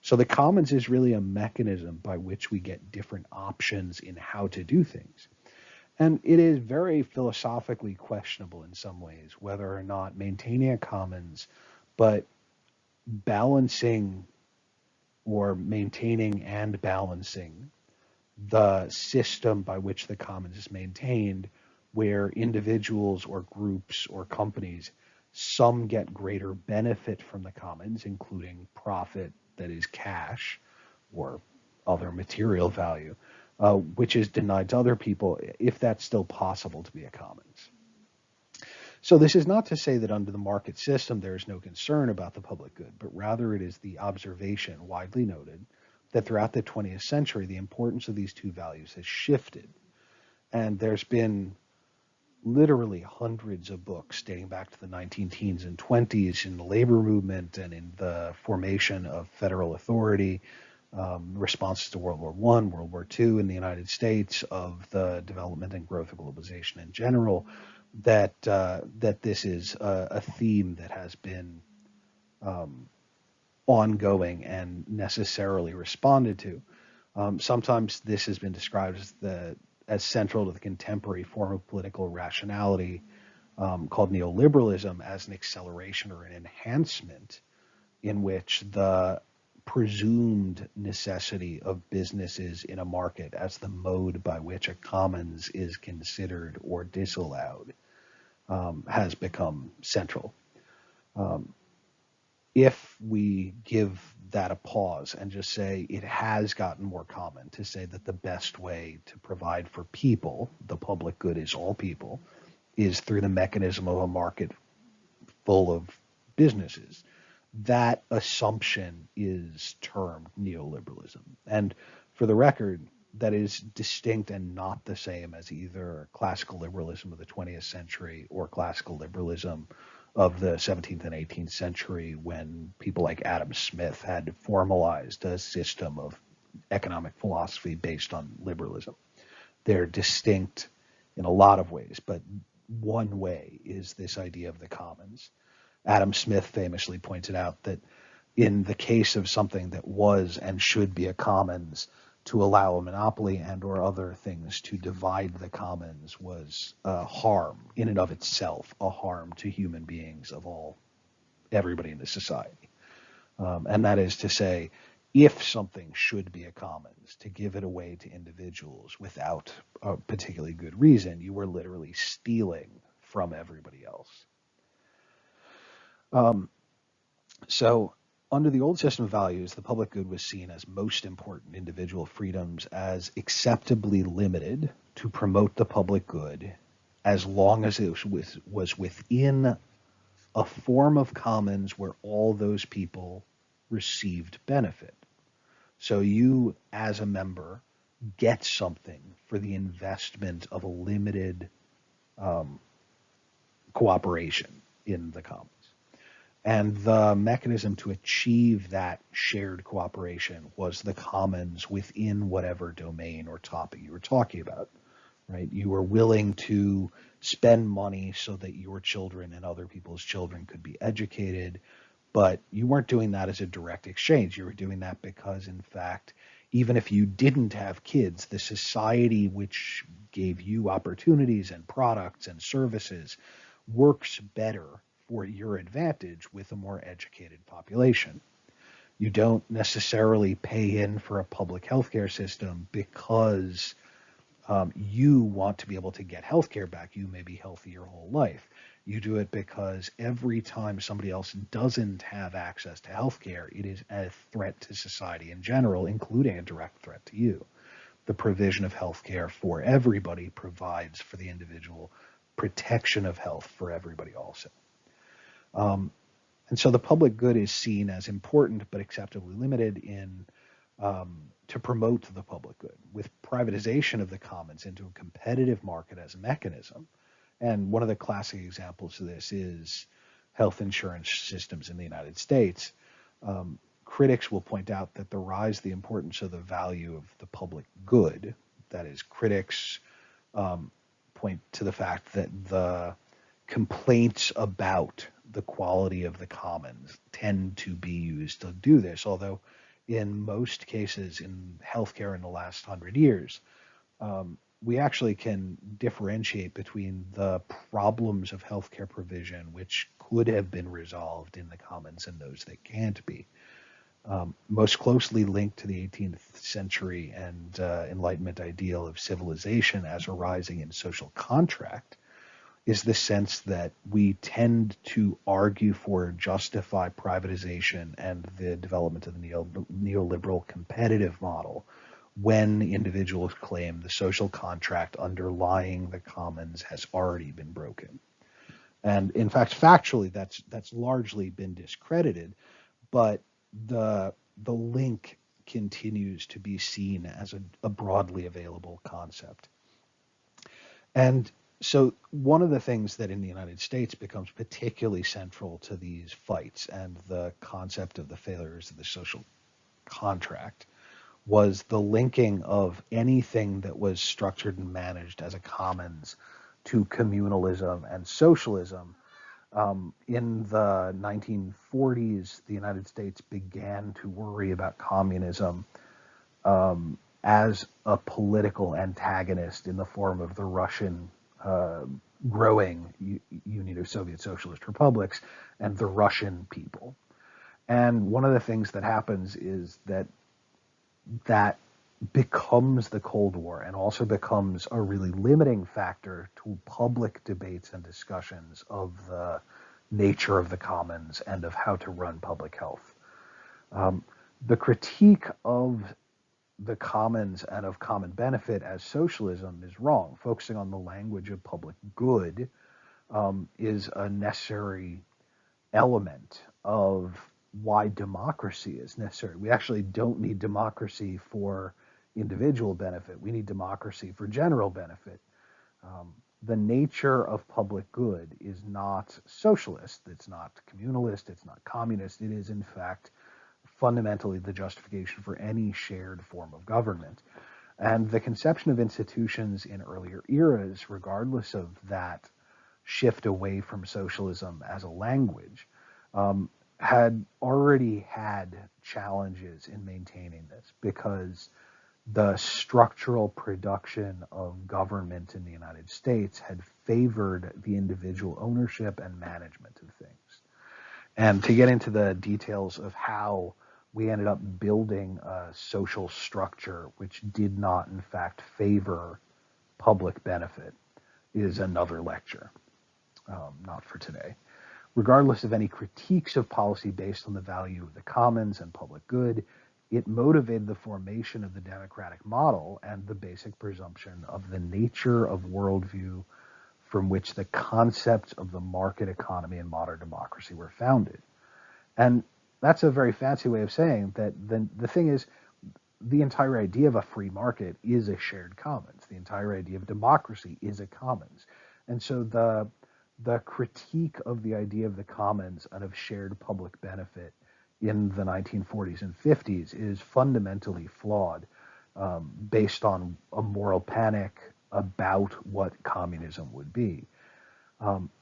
So the commons is really a mechanism by which we get different options in how to do things. And it is very philosophically questionable in some ways whether or not maintaining a commons, but balancing or maintaining and balancing the system by which the commons is maintained, where individuals or groups or companies, some get greater benefit from the commons, including profit, that is cash or other material value, which is denied to other people, if that's still possible to be a commons. So this is not to say that under the market system there is no concern about the public good, but rather it is the observation, widely noted, that throughout the 20th century the importance of these two values has shifted. And there's been literally hundreds of books dating back to the 19 teens and 20s in the labor movement and in the formation of federal authority, responses to World War I, World War II in the United States, of the development and growth of globalization in general, that this is a theme that has been ongoing and necessarily responded to. Sometimes this has been described as central to the contemporary form of political rationality called neoliberalism, as an acceleration or an enhancement in which the presumed necessity of businesses in a market as the mode by which a commons is considered or disallowed has become central. If we give that a pause and just say it has gotten more common to say that the best way to provide for people, the public good is all people, is through the mechanism of a market full of businesses, that assumption is termed neoliberalism. And for the record, that is distinct and not the same as either classical liberalism of the 20th century or classical liberalism of the 17th and 18th century, when people like Adam Smith had formalized a system of economic philosophy based on liberalism. They're distinct in a lot of ways, but one way is this idea of the commons. Adam Smith famously pointed out that in the case of something that was and should be a commons, to allow a monopoly and or other things to divide the commons was a harm in and of itself, a harm to human beings of everybody in the society. And that is to say, if something should be a commons, to give it away to individuals without a particularly good reason, you were literally stealing from everybody else. So under the old system of values, the public good was seen as most important individual freedoms as acceptably limited to promote the public good, as long as it was within a form of commons where all those people received benefit. So you, as a member, get something for the investment of a limited cooperation in the commons. And the mechanism to achieve that shared cooperation was the commons within whatever domain or topic you were talking about, right? You were willing to spend money so that your children and other people's children could be educated, but you weren't doing that as a direct exchange. You were doing that because, in fact, even if you didn't have kids, the society which gave you opportunities and products and services works better for your advantage with a more educated population. You don't necessarily pay in for a public healthcare system because you want to be able to get healthcare back. You may be healthy your whole life. You do it because every time somebody else doesn't have access to healthcare, it is a threat to society in general, including a direct threat to you. The provision of healthcare for everybody provides for the individual protection of health for everybody also. Um, and so the public good is seen as important but acceptably limited in to promote the public good, with privatization of the commons into a competitive market as a mechanism. And one of the classic examples of this is health insurance systems in the United States. Critics will point out that the rise of the importance of the value of the public good, that is, critics point to the fact that the complaints about the quality of the commons tend to be used to do this, although in most cases in healthcare in the last 100 years, we actually can differentiate between the problems of healthcare provision, which could have been resolved in the commons, and those that can't be. Most closely linked to the 18th century and Enlightenment ideal of civilization as arising in social contract is the sense that we tend to argue for, justify privatization and the development of the neoliberal competitive model when individuals claim the social contract underlying the commons has already been broken. And in fact, factually, that's largely been discredited, but the link continues to be seen as a broadly available concept. And so one of the things that in the United States becomes particularly central to these fights and the concept of the failures of the social contract was the linking of anything that was structured and managed as a commons to communalism and socialism. In the 1940s, the United States began to worry about communism as a political antagonist in the form of the Russian uh, growing Union of Soviet Socialist Republics and the Russian people. And one of the things that happens is that becomes the Cold War and also becomes a really limiting factor to public debates and discussions of the nature of the commons and of how to run public health. The critique of the commons and of common benefit as socialism is wrong. Focusing on the language of public good is a necessary element of why democracy is necessary. We actually don't need democracy for individual benefit. We need democracy for general benefit. The nature of public good is not socialist. It's not communalist. It's not communist. It is, in fact, fundamentally the justification for any shared form of government. And the conception of institutions in earlier eras, regardless of that shift away from socialism as a language, had already had challenges in maintaining this because the structural production of government in the United States had favored the individual ownership and management of things. And to get into the details of how we ended up building a social structure which did not, in fact, favor public benefit is another lecture, not for today. Regardless of any critiques of policy based on the value of the commons and public good, it motivated the formation of the democratic model and the basic presumption of the nature of worldview from which the concepts of the market economy and modern democracy were founded. And that's a very fancy way of saying that the thing is, the entire idea of a free market is a shared commons. The entire idea of democracy is a commons. And so the critique of the idea of the commons and of shared public benefit in the 1940s and 50s is fundamentally flawed, based on a moral panic about what communism would be.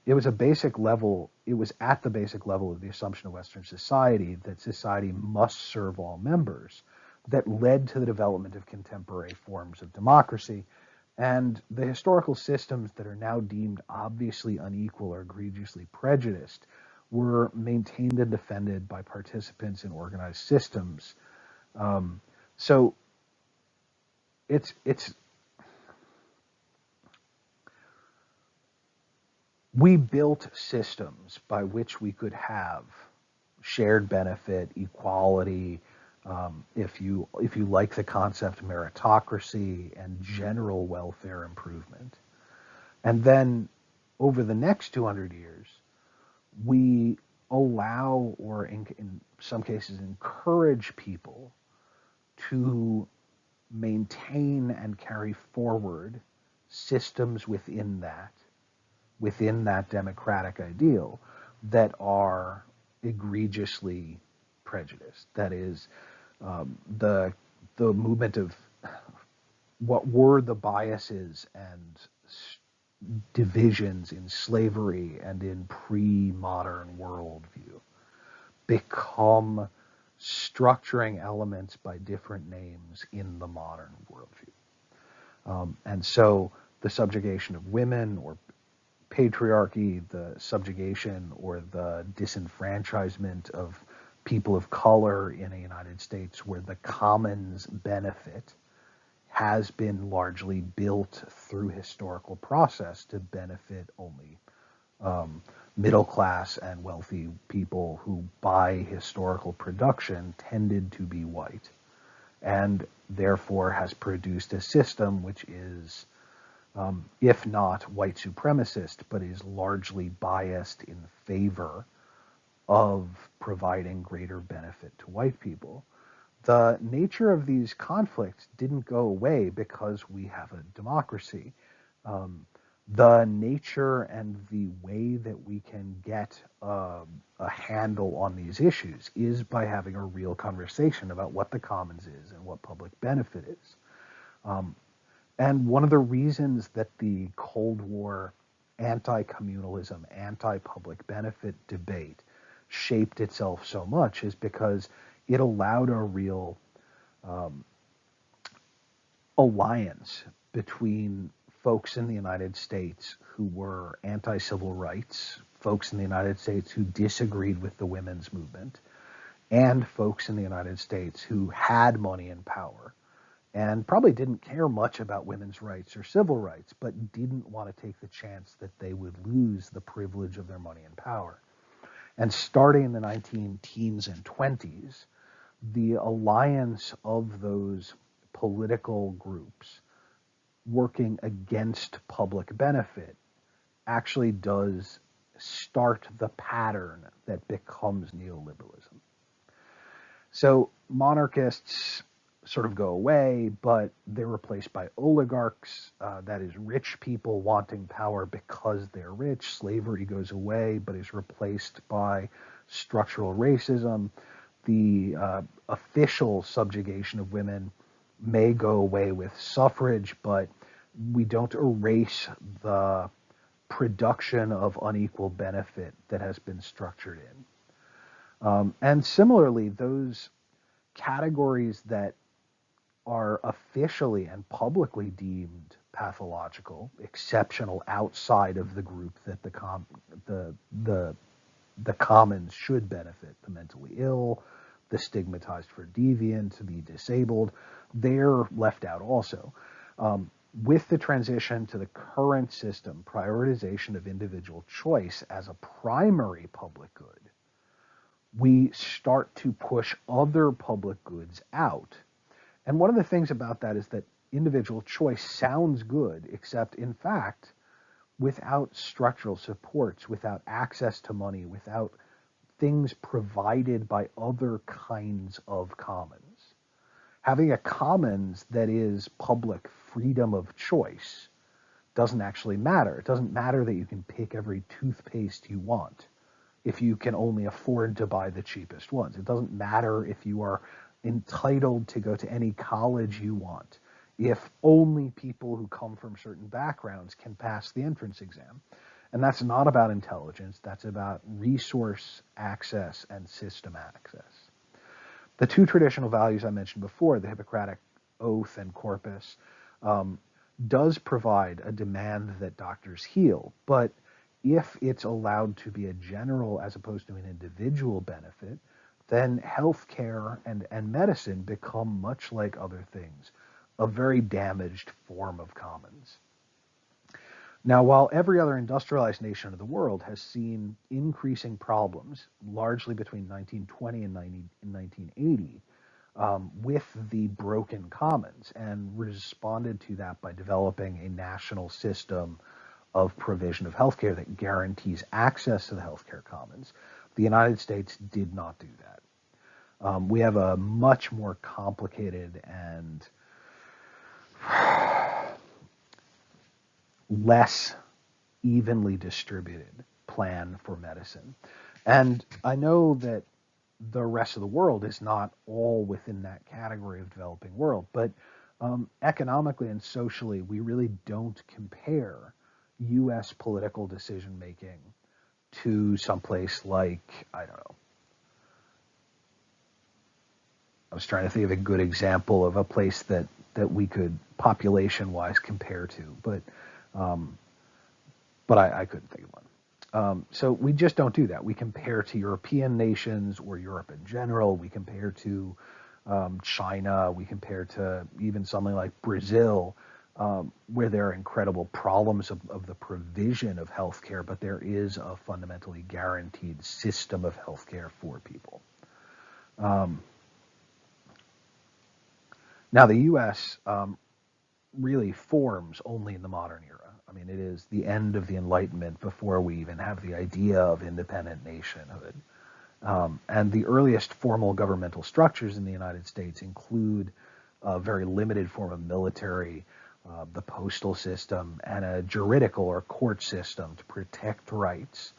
It was at the basic level of the assumption of Western society that society must serve all members that led to the development of contemporary forms of democracy. And the historical systems that are now deemed obviously unequal or egregiously prejudiced were maintained and defended by participants in organized systems. So it's we built systems by which we could have shared benefit, equality, if you like the concept, meritocracy, and general welfare improvement. And then over the next 200 years, we allow, or in some cases encourage, people to maintain and carry forward systems within that democratic ideal that are egregiously prejudiced. That is, the movement of what were the biases and divisions in slavery and in pre-modern worldview become structuring elements by different names in the modern worldview. And so the subjugation of women, or patriarchy, the subjugation or the disenfranchisement of people of color in the United States, where the commons benefit has been largely built through historical process to benefit only middle class and wealthy people who, by historical production, tended to be white, and therefore has produced a system which is, if not white supremacist, but is largely biased in favor of providing greater benefit to white people. The nature of these conflicts didn't go away because we have a democracy. The nature and the way that we can get a handle on these issues is by having a real conversation about what the commons is and what public benefit is. And one of the reasons that the Cold War anti-communalism, anti-public benefit debate shaped itself so much is because it allowed a real alliance between folks in the United States who were anti-civil rights, folks in the United States who disagreed with the women's movement, and folks in the United States who had money and power and probably didn't care much about women's rights or civil rights, but didn't want to take the chance that they would lose the privilege of their money and power. And starting in the 19 teens and 20s, the alliance of those political groups working against public benefit actually does start the pattern that becomes neoliberalism. So monarchists sort of go away, but they're replaced by oligarchs, that is, rich people wanting power because they're rich. Slavery goes away, but is replaced by structural racism. The official subjugation of women may go away with suffrage, but we don't erase the production of unequal benefit that has been structured in. And similarly, those categories that are officially and publicly deemed pathological, exceptional outside of the group that the commons should benefit, the mentally ill, the stigmatized for deviant, the disabled, they're left out also. With the transition to the current system, prioritization of individual choice as a primary public good, we start to push other public goods out. And one of the things about that is that individual choice sounds good, except in fact, without structural supports, without access to money, without things provided by other kinds of commons. Having a commons that is public freedom of choice doesn't actually matter. It doesn't matter that you can pick every toothpaste you want if you can only afford to buy the cheapest ones. It doesn't matter if you are entitled to go to any college you want if only people who come from certain backgrounds can pass the entrance exam. And that's not about intelligence, that's about resource access and system access. The two traditional values I mentioned before, the Hippocratic Oath and Corpus, does provide a demand that doctors heal, but if it's allowed to be a general as opposed to an individual benefit, then healthcare and medicine become, much like other things, a very damaged form of commons. Now, while every other industrialized nation of the world has seen increasing problems, largely between 1920 and 1980, with the broken commons, and responded to that by developing a national system of provision of healthcare that guarantees access to the healthcare commons, the United States did not do that. We have a much more complicated and less evenly distributed plan for medicine. And I know that the rest of the world is not all within that category of developing world, but economically and socially, we really don't compare U.S. political decision making to someplace like, I don't know, I was trying to think of a good example of a place that we could population-wise compare to, but I couldn't think of one. So we just don't do that. We compare to European nations or Europe in general. We compare to China. We compare to even something like Brazil, where there are incredible problems of the provision of healthcare, but there is a fundamentally guaranteed system of healthcare for people. Now, the U.S. Really forms only in the modern era. I mean, it is the end of the Enlightenment before we even have the idea of independent nationhood. And the earliest formal governmental structures in the United States include a very limited form of military, the postal system, and a juridical or court system to protect rights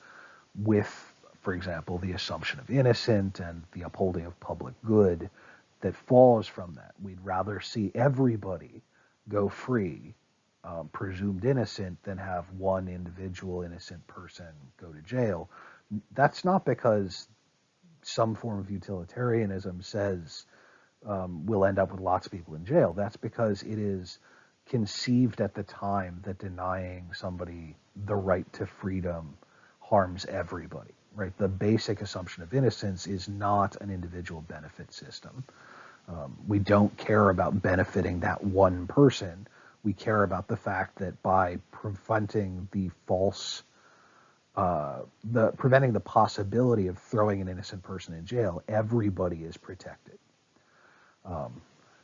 with, for example, the assumption of innocence and the upholding of public good that falls from that. We'd rather see everybody go free, presumed innocent, than have one individual innocent person go to jail. That's not because some form of utilitarianism says we'll end up with lots of people in jail. That's because it is conceived at the time that denying somebody the right to freedom harms everybody, right? The basic assumption of innocence is not an individual benefit system. We don't care about benefiting that one person. We care about the fact that by preventing the preventing the possibility of throwing an innocent person in jail, everybody is protected.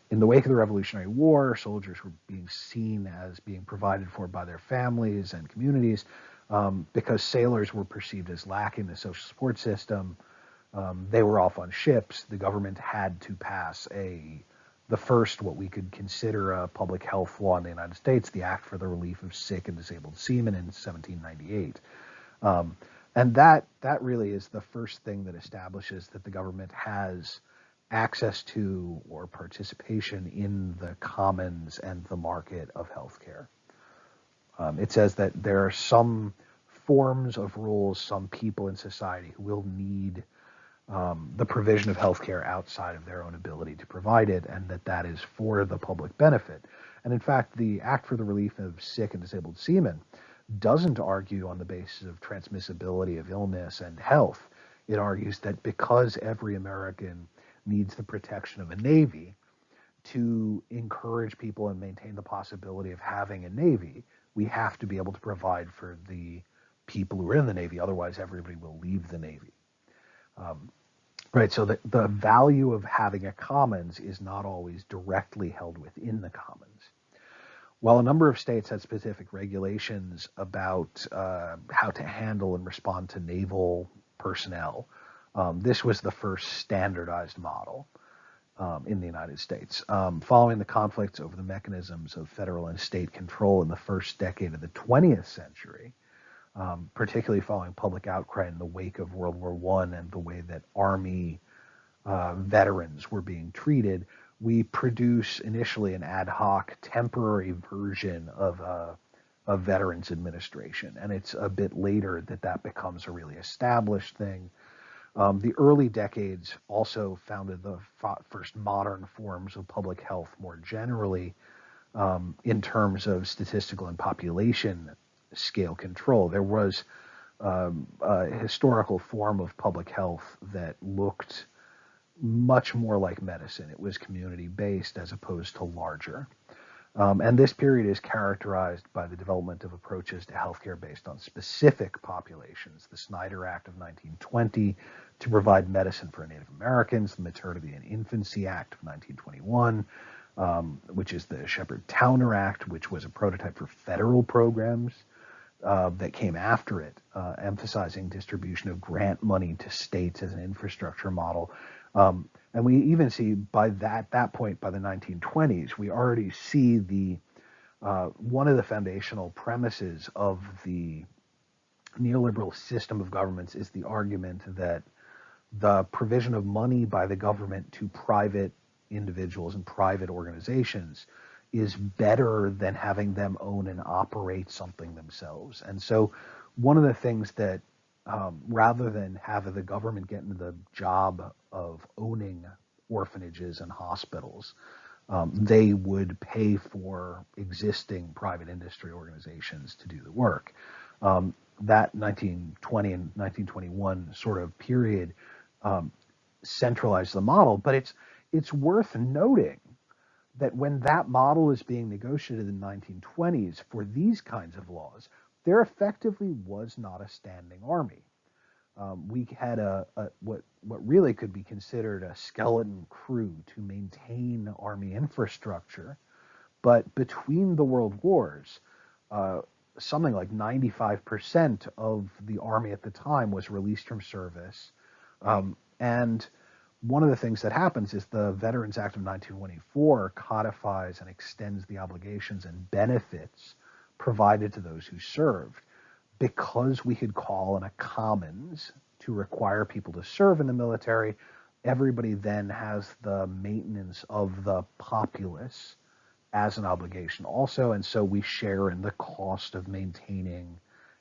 In the wake of the Revolutionary War, soldiers were being seen as being provided for by their families and communities because sailors were perceived as lacking the social support system. They were off on ships. The government had to pass the first, what we could consider a public health law in the United States, the Act for the Relief of Sick and Disabled Seamen in 1798. And that really is the first thing that establishes that the government has access to or participation in the commons and the market of healthcare. It says that there are some forms of rules, some people in society who will need the provision of healthcare outside of their own ability to provide it, and that is for the public benefit. And in fact, the Act for the Relief of Sick and Disabled Seamen doesn't argue on the basis of transmissibility of illness and health. It argues that because every American needs the protection of a Navy to encourage people and maintain the possibility of having a Navy, we have to be able to provide for the people who are in the Navy. Otherwise, everybody will leave the Navy. Right, so the value of having a commons is not always directly held within the commons. While a number of states had specific regulations about how to handle and respond to naval personnel, this was the first standardized model. in the United States. Following the conflicts over the mechanisms of federal and state control in the first decade of the 20th century, particularly following public outcry in the wake of World War I and the way that Army veterans were being treated, we produce initially an ad hoc temporary version of Veterans Administration. And it's a bit later that that becomes a really established thing. The early decades also founded the first modern forms of public health more generally in terms of statistical and population scale control. There was a historical form of public health that looked much more like medicine. It was community-based as opposed to larger. And this period is characterized by the development of approaches to healthcare based on specific populations. The Snyder Act of 1920 to provide medicine for Native Americans, the Maternity and Infancy Act of 1921, which is the Shepard-Towner Act, which was a prototype for federal programs that came after it, emphasizing distribution of grant money to states as an infrastructure model. And we even see by that point, by the 1920s, we already see the one of the foundational premises of the neoliberal system of governments is the argument that the provision of money by the government to private individuals and private organizations is better than having them own and operate something themselves. And so one of the things that rather than have the government get into the job of owning orphanages and hospitals, they would pay for existing private industry organizations to do the work. That 1920 and 1921 sort of period centralized the model, but it's worth noting that when that model is being negotiated in the 1920s for these kinds of laws, there effectively was not a standing army. We had what really could be considered a skeleton crew to maintain army infrastructure, but between the world wars, something like 95% of the army at the time was released from service, and one of the things that happens is the Veterans Act of 1924 codifies and extends the obligations and benefits provided to those who served. Because we could call in a commons to require people to serve in the military, everybody then has the maintenance of the populace as an obligation also, and so we share in the cost of maintaining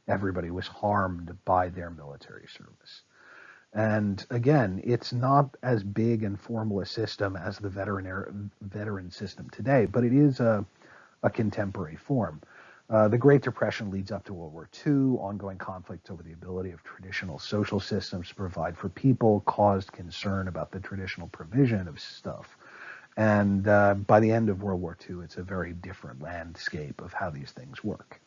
everybody who was harmed by their military service. And again, it's not as big and formal a system as the veteran system today, but it is a contemporary form. The Great Depression leads up to World War II. Ongoing conflicts over the ability of traditional social systems to provide for people caused concern about the traditional provision of stuff. And by the end of World War II, it's a very different landscape of how these things work.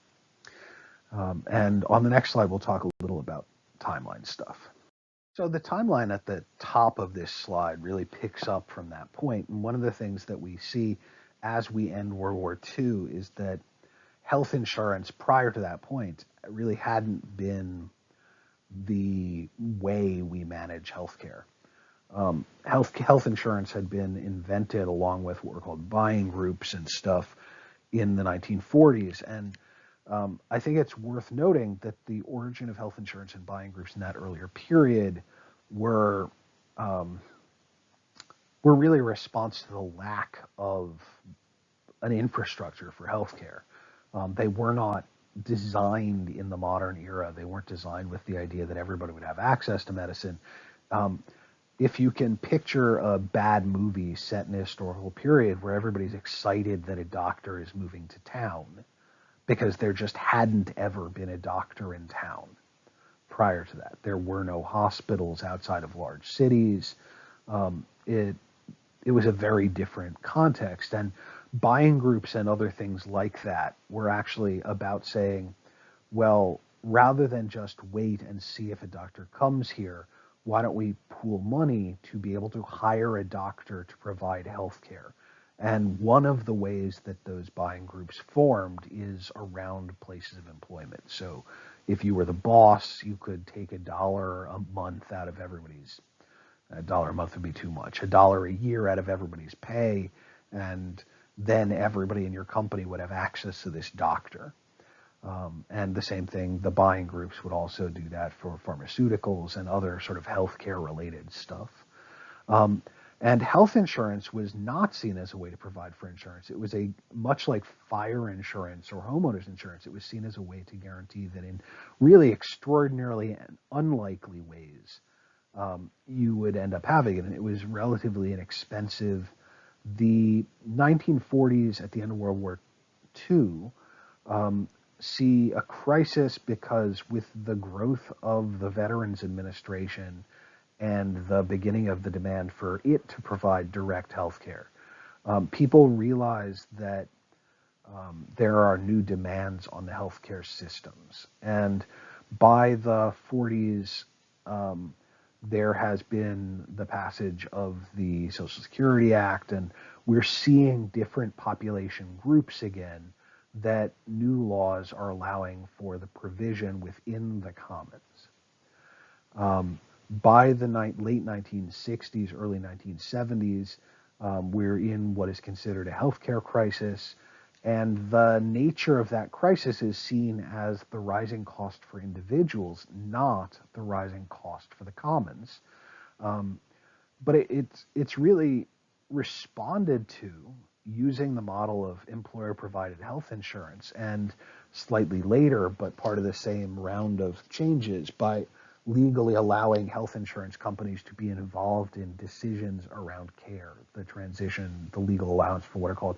And on the next slide, we'll talk a little about timeline stuff. So the timeline at the top of this slide really picks up from that point. And one of the things that we see as we end World War II is that health insurance prior to that point really hadn't been the way we manage healthcare. Health insurance had been invented along with what were called buying groups and stuff in the 1940s. And I think it's worth noting that the origin of health insurance and buying groups in that earlier period were really a response to the lack of an infrastructure for healthcare. They were not designed in the modern era. They weren't designed with the idea that everybody would have access to medicine. If you can picture a bad movie set in a historical period where everybody's excited that a doctor is moving to town because there just hadn't ever been a doctor in town prior to that. There were no hospitals outside of large cities. It was a very different context. And buying groups and other things like that were actually about saying, well, rather than just wait and see if a doctor comes here, why don't we pool money to be able to hire a doctor to provide health care? And one of the ways that those buying groups formed is around places of employment. So if you were the boss, you could take $1 a month out of everybody's $1 a month would be too much. $1 a year out of everybody's pay, and then everybody in your company would have access to this doctor. And the same thing, the buying groups would also do that for pharmaceuticals and other sort of healthcare related stuff. Um, and health insurance was not seen as a way to provide for insurance. It was a much like fire insurance or homeowners insurance. It was seen as a way to guarantee that in really extraordinarily and unlikely ways, you would end up having it. And it was relatively inexpensive. The 1940s, at the end of World War II, see a crisis because with the growth of the Veterans Administration and the beginning of the demand for it to provide direct health care, people realize that there are new demands on the healthcare systems. And by the 40s, there has been the passage of the Social Security Act, and we're seeing different population groups again that new laws are allowing for the provision within the commons. By the late 1960s, early 1970s, we're in what is considered a healthcare crisis, and the nature of that crisis is seen as the rising cost for individuals, not the rising cost for the commons. But it's really responded to using the model of employer-provided health insurance, and slightly later, but part of the same round of changes, by legally allowing health insurance companies to be involved in decisions around care, the transition, the legal allowance for what are called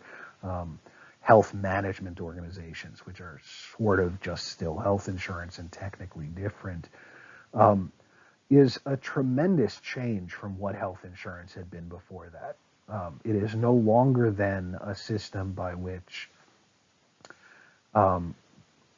health management organizations, which are sort of just still health insurance and technically different, is a tremendous change from what health insurance had been before that. It is no longer then a system by which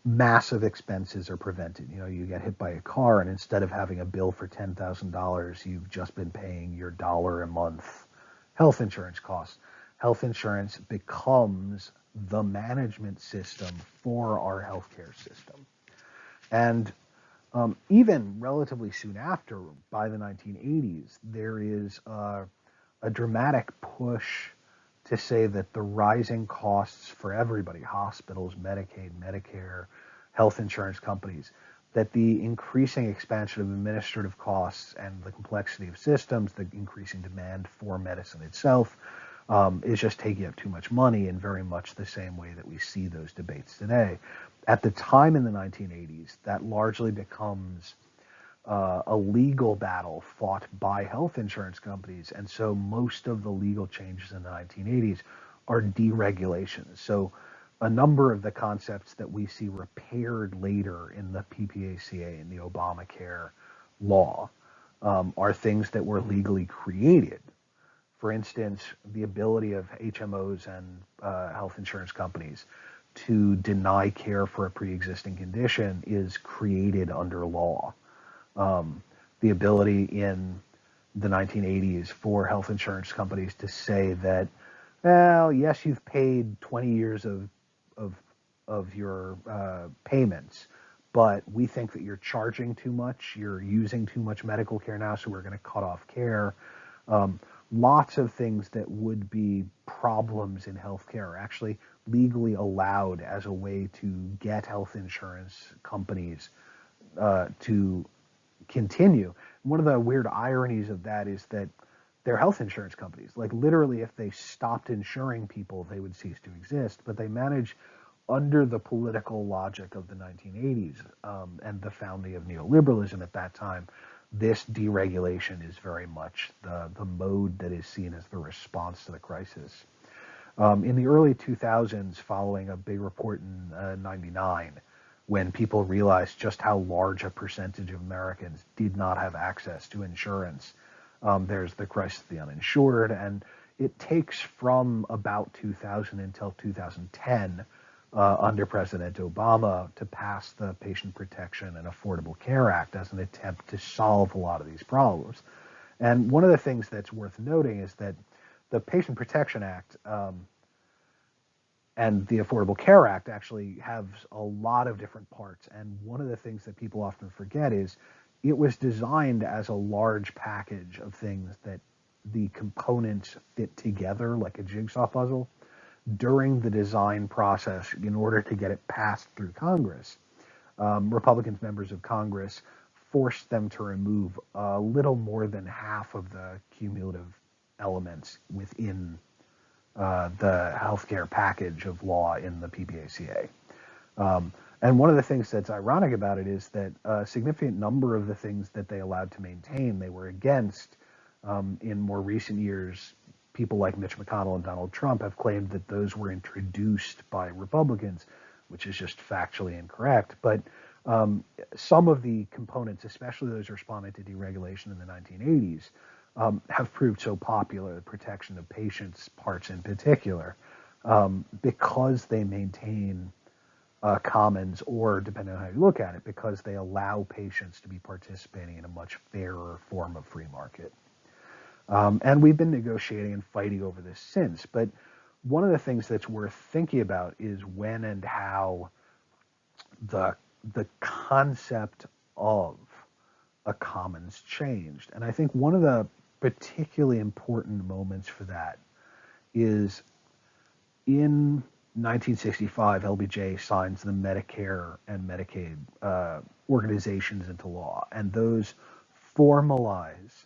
massive expenses are prevented. You know, you get hit by a car, and instead of having a bill for $10,000, you've just been paying your $1 a month health insurance costs. Health insurance becomes the management system for our healthcare system. And even relatively soon after, by the 1980s, there is a dramatic push to say that the rising costs for everybody, hospitals, Medicaid, Medicare, health insurance companies, that the increasing expansion of administrative costs and the complexity of systems, the increasing demand for medicine itself, is just taking up too much money, in very much the same way that we see those debates today. At the time in the 1980s, that largely becomes a legal battle fought by health insurance companies. And so most of the legal changes in the 1980s are deregulations. So a number of the concepts that we see repaired later in the PPACA and the Obamacare law are things that were legally created. For instance, the ability of HMOs and health insurance companies to deny care for a pre-existing condition is created under law. The ability in the 1980s for health insurance companies to say that, well, yes, you've paid 20 years of your payments, but we think that you're charging too much, you're using too much medical care now, so we're going to cut off care. Lots of things that would be problems in healthcare are actually legally allowed as a way to get health insurance companies to continue. One of the weird ironies of that is that they're health insurance companies. Like, literally, if they stopped insuring people, they would cease to exist. But they manage, under the political logic of the 1980s and the founding of neoliberalism at that time, this deregulation is very much the mode that is seen as the response to the crisis. In the early 2000s, following a big report in '99, when people realized just how large a percentage of Americans did not have access to insurance, there's the crisis of the uninsured, and it takes from about 2000 until 2010, under President Obama, to pass the Patient Protection and Affordable Care Act as an attempt to solve a lot of these problems. And one of the things that's worth noting is that the Patient Protection Act and the Affordable Care Act actually have a lot of different parts. And one of the things that people often forget is it was designed as a large package of things that the components fit together like a jigsaw puzzle. During the design process, in order to get it passed through Congress, Republicans members of Congress forced them to remove a little more than half of the cumulative elements within the healthcare package of law in the PPACA. And one of the things that's ironic about it is that a significant number of the things that they allowed to maintain, they were against. In more recent years, people like Mitch McConnell and Donald Trump have claimed that those were introduced by Republicans, which is just factually incorrect. But some of the components, especially those responding to deregulation in the 1980s, have proved so popular, the protection of patients' parts in particular, because they maintain commons, or depending on how you look at it, because they allow patients to be participating in a much fairer form of free market. And we've been negotiating and fighting over this since. But one of the things that's worth thinking about is when and how the concept of a commons changed. And I think one of the particularly important moments for that is in 1965, LBJ signs the Medicare and Medicaid organizations into law, and those formalize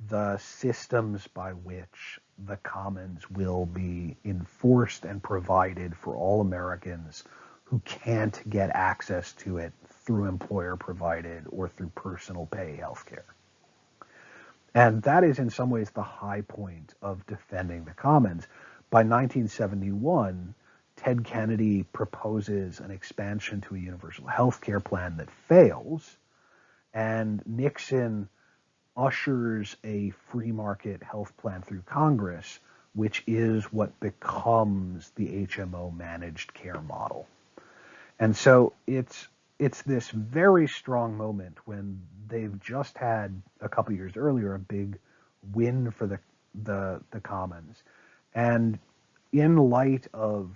the systems by which the commons will be enforced and provided for all Americans who can't get access to it through employer provided or through personal pay healthcare. And that is in some ways the high point of defending the commons. By 1971, Ted Kennedy proposes an expansion to a universal health care plan that fails, and Nixon ushers a free market health plan through Congress, which is what becomes the HMO managed care model. And so it's this very strong moment when they've just had a couple years earlier a big win for the commons. And in light of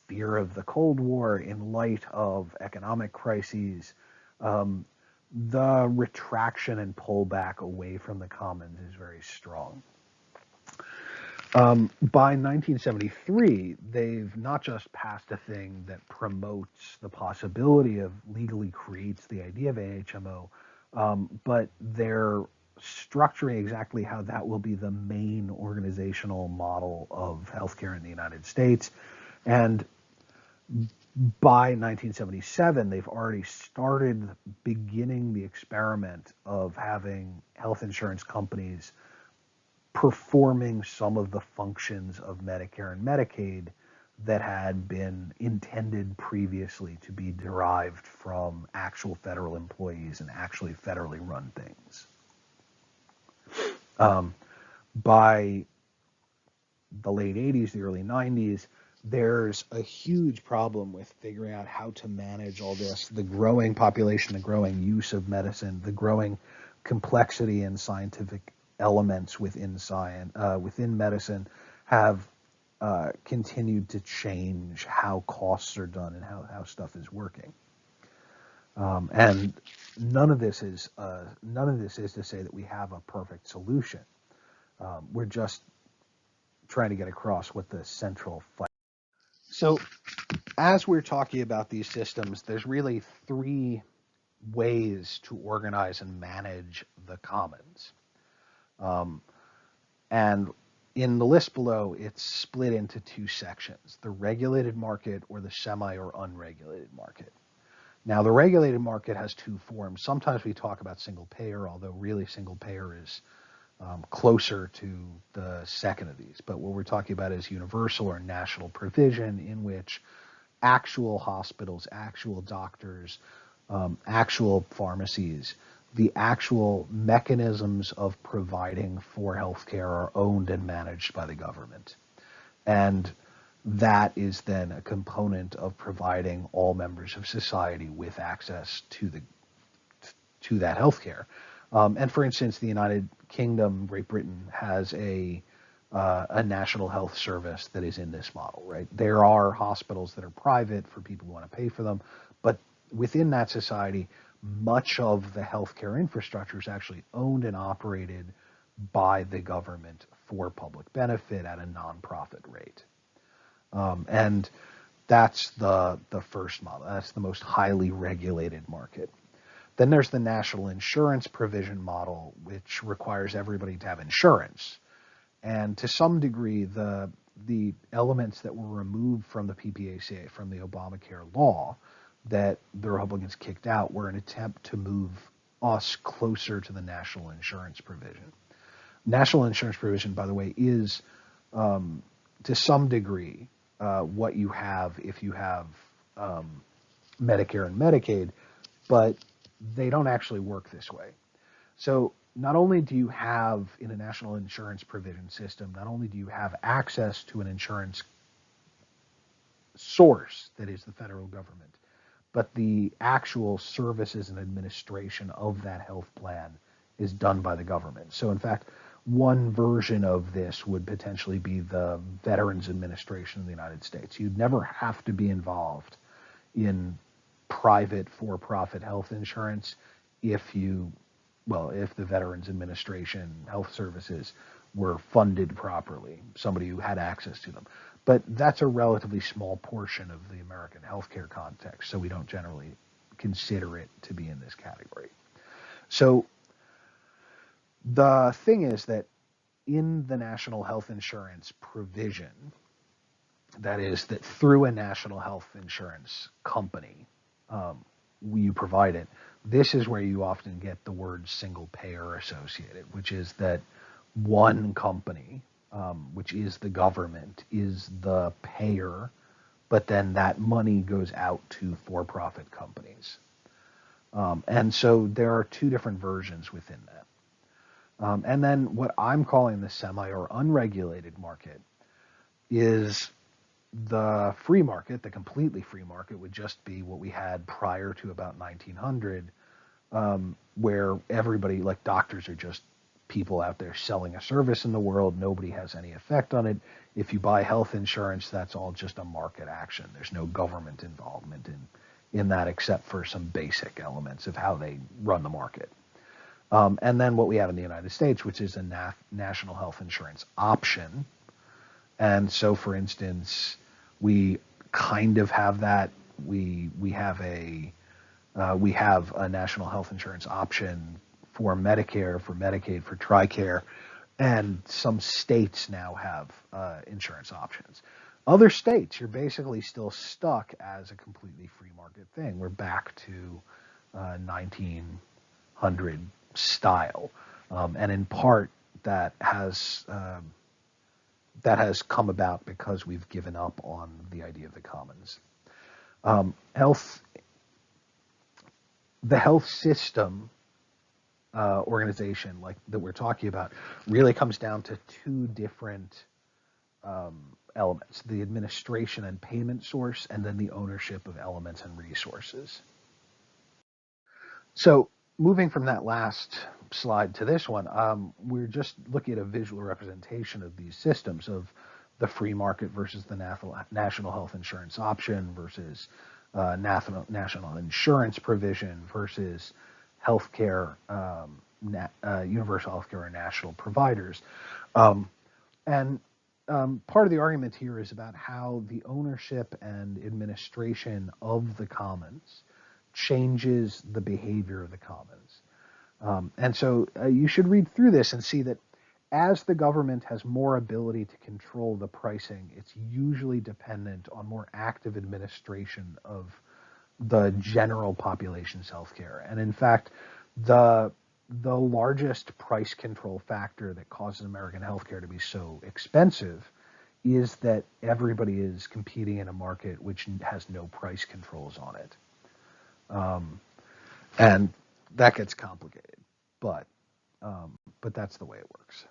fear of the Cold War, in light of economic crises, the retraction and pullback away from the commons is very strong. By 1973, they've not just passed a thing that promotes the possibility of legally creates the idea of HMO, but they're structuring exactly how that will be the main organizational model of healthcare in the United States. And by 1977, they've already started beginning the experiment of having health insurance companies performing some of the functions of Medicare and Medicaid that had been intended previously to be derived from actual federal employees and actually federally run things. By the late 80s, the early 90s, there's a huge problem with figuring out how to manage all this. The growing population, the growing use of medicine, the growing complexity and scientific elements within within medicine have continued to change how costs are done and how stuff is working. And none of this is to say that we have a perfect solution. We're just trying to get across what the central fight. So, as we're talking about these systems, there's really three ways to organize and manage the commons. And in the list below, it's split into two sections, the regulated market or the semi or unregulated market. Now, the regulated market has two forms. Sometimes we talk about single payer, although really single payer is closer to the second of these. But what we're talking about is universal or national provision, in which actual hospitals, actual doctors, actual pharmacies, the actual mechanisms of providing for healthcare are owned and managed by the government. And that is then a component of providing all members of society with access to that healthcare. And for instance, the United Kingdom, Great Britain, has a national health service that is in this model, right? There are hospitals that are private for people who want to pay for them, but within that society, much of the healthcare infrastructure is actually owned and operated by the government for public benefit at a nonprofit rate. And that's the first model. That's the most highly regulated market. Then there's the national insurance provision model, which requires everybody to have insurance. And to some degree, the elements that were removed from the PPACA, from the Obamacare law, that the Republicans kicked out, were an attempt to move us closer to the national insurance provision. National insurance provision, by the way, is to some degree what you have if you have Medicare and Medicaid, but they don't actually work this way. So not only do you have, in a national insurance provision system, not only do you have access to an insurance source that is the federal government, but the actual services and administration of that health plan is done by the government. So in fact, one version of this would potentially be the Veterans Administration of the United States. You'd never have to be involved in private for-profit health insurance if the Veterans Administration health services were funded properly, somebody who had access to them. But that's a relatively small portion of the American healthcare context, so we don't generally consider it to be in this category. So the thing is that in the national health insurance provision, that is, that through a national health insurance company, you provide it, this is where you often get the word single payer associated, which is that one company, which is the government, is the payer, but then that money goes out to for-profit companies. And so there are two different versions within that. And then what I'm calling the semi or unregulated market is the free market. The completely free market would just be what we had prior to about 1900, where everybody, like doctors, are just people out there selling a service in the world. Nobody has any effect on it. If you buy health insurance, that's all just a market action. There's no government involvement in that, except for some basic elements of how they run the market. And then what we have in the United States, which is a national health insurance option. And so, for instance, we kind of have that. We have a national health insurance option for Medicare, for Medicaid, for TRICARE, and some states now have insurance options. Other states, you're basically still stuck as a completely free market thing. We're back to 1900 style, and in part that has come about because we've given up on the idea of the commons. The health system organization, like that we're talking about, really comes down to two different elements: the administration and payment source, and then the ownership of elements and resources. So moving from that last slide to this one, we're just looking at a visual representation of these systems, of the free market versus the national health insurance option versus national insurance provision versus healthcare, universal healthcare or national providers. And part of the argument here is about how the ownership and administration of the commons changes the behavior of the commons. And so you should read through this and see that as the government has more ability to control the pricing, it's usually dependent on more active administration of the general population's healthcare. And in fact, the largest price control factor that causes American healthcare to be so expensive is that everybody is competing in a market which has no price controls on it. And that gets complicated, but that's the way it works.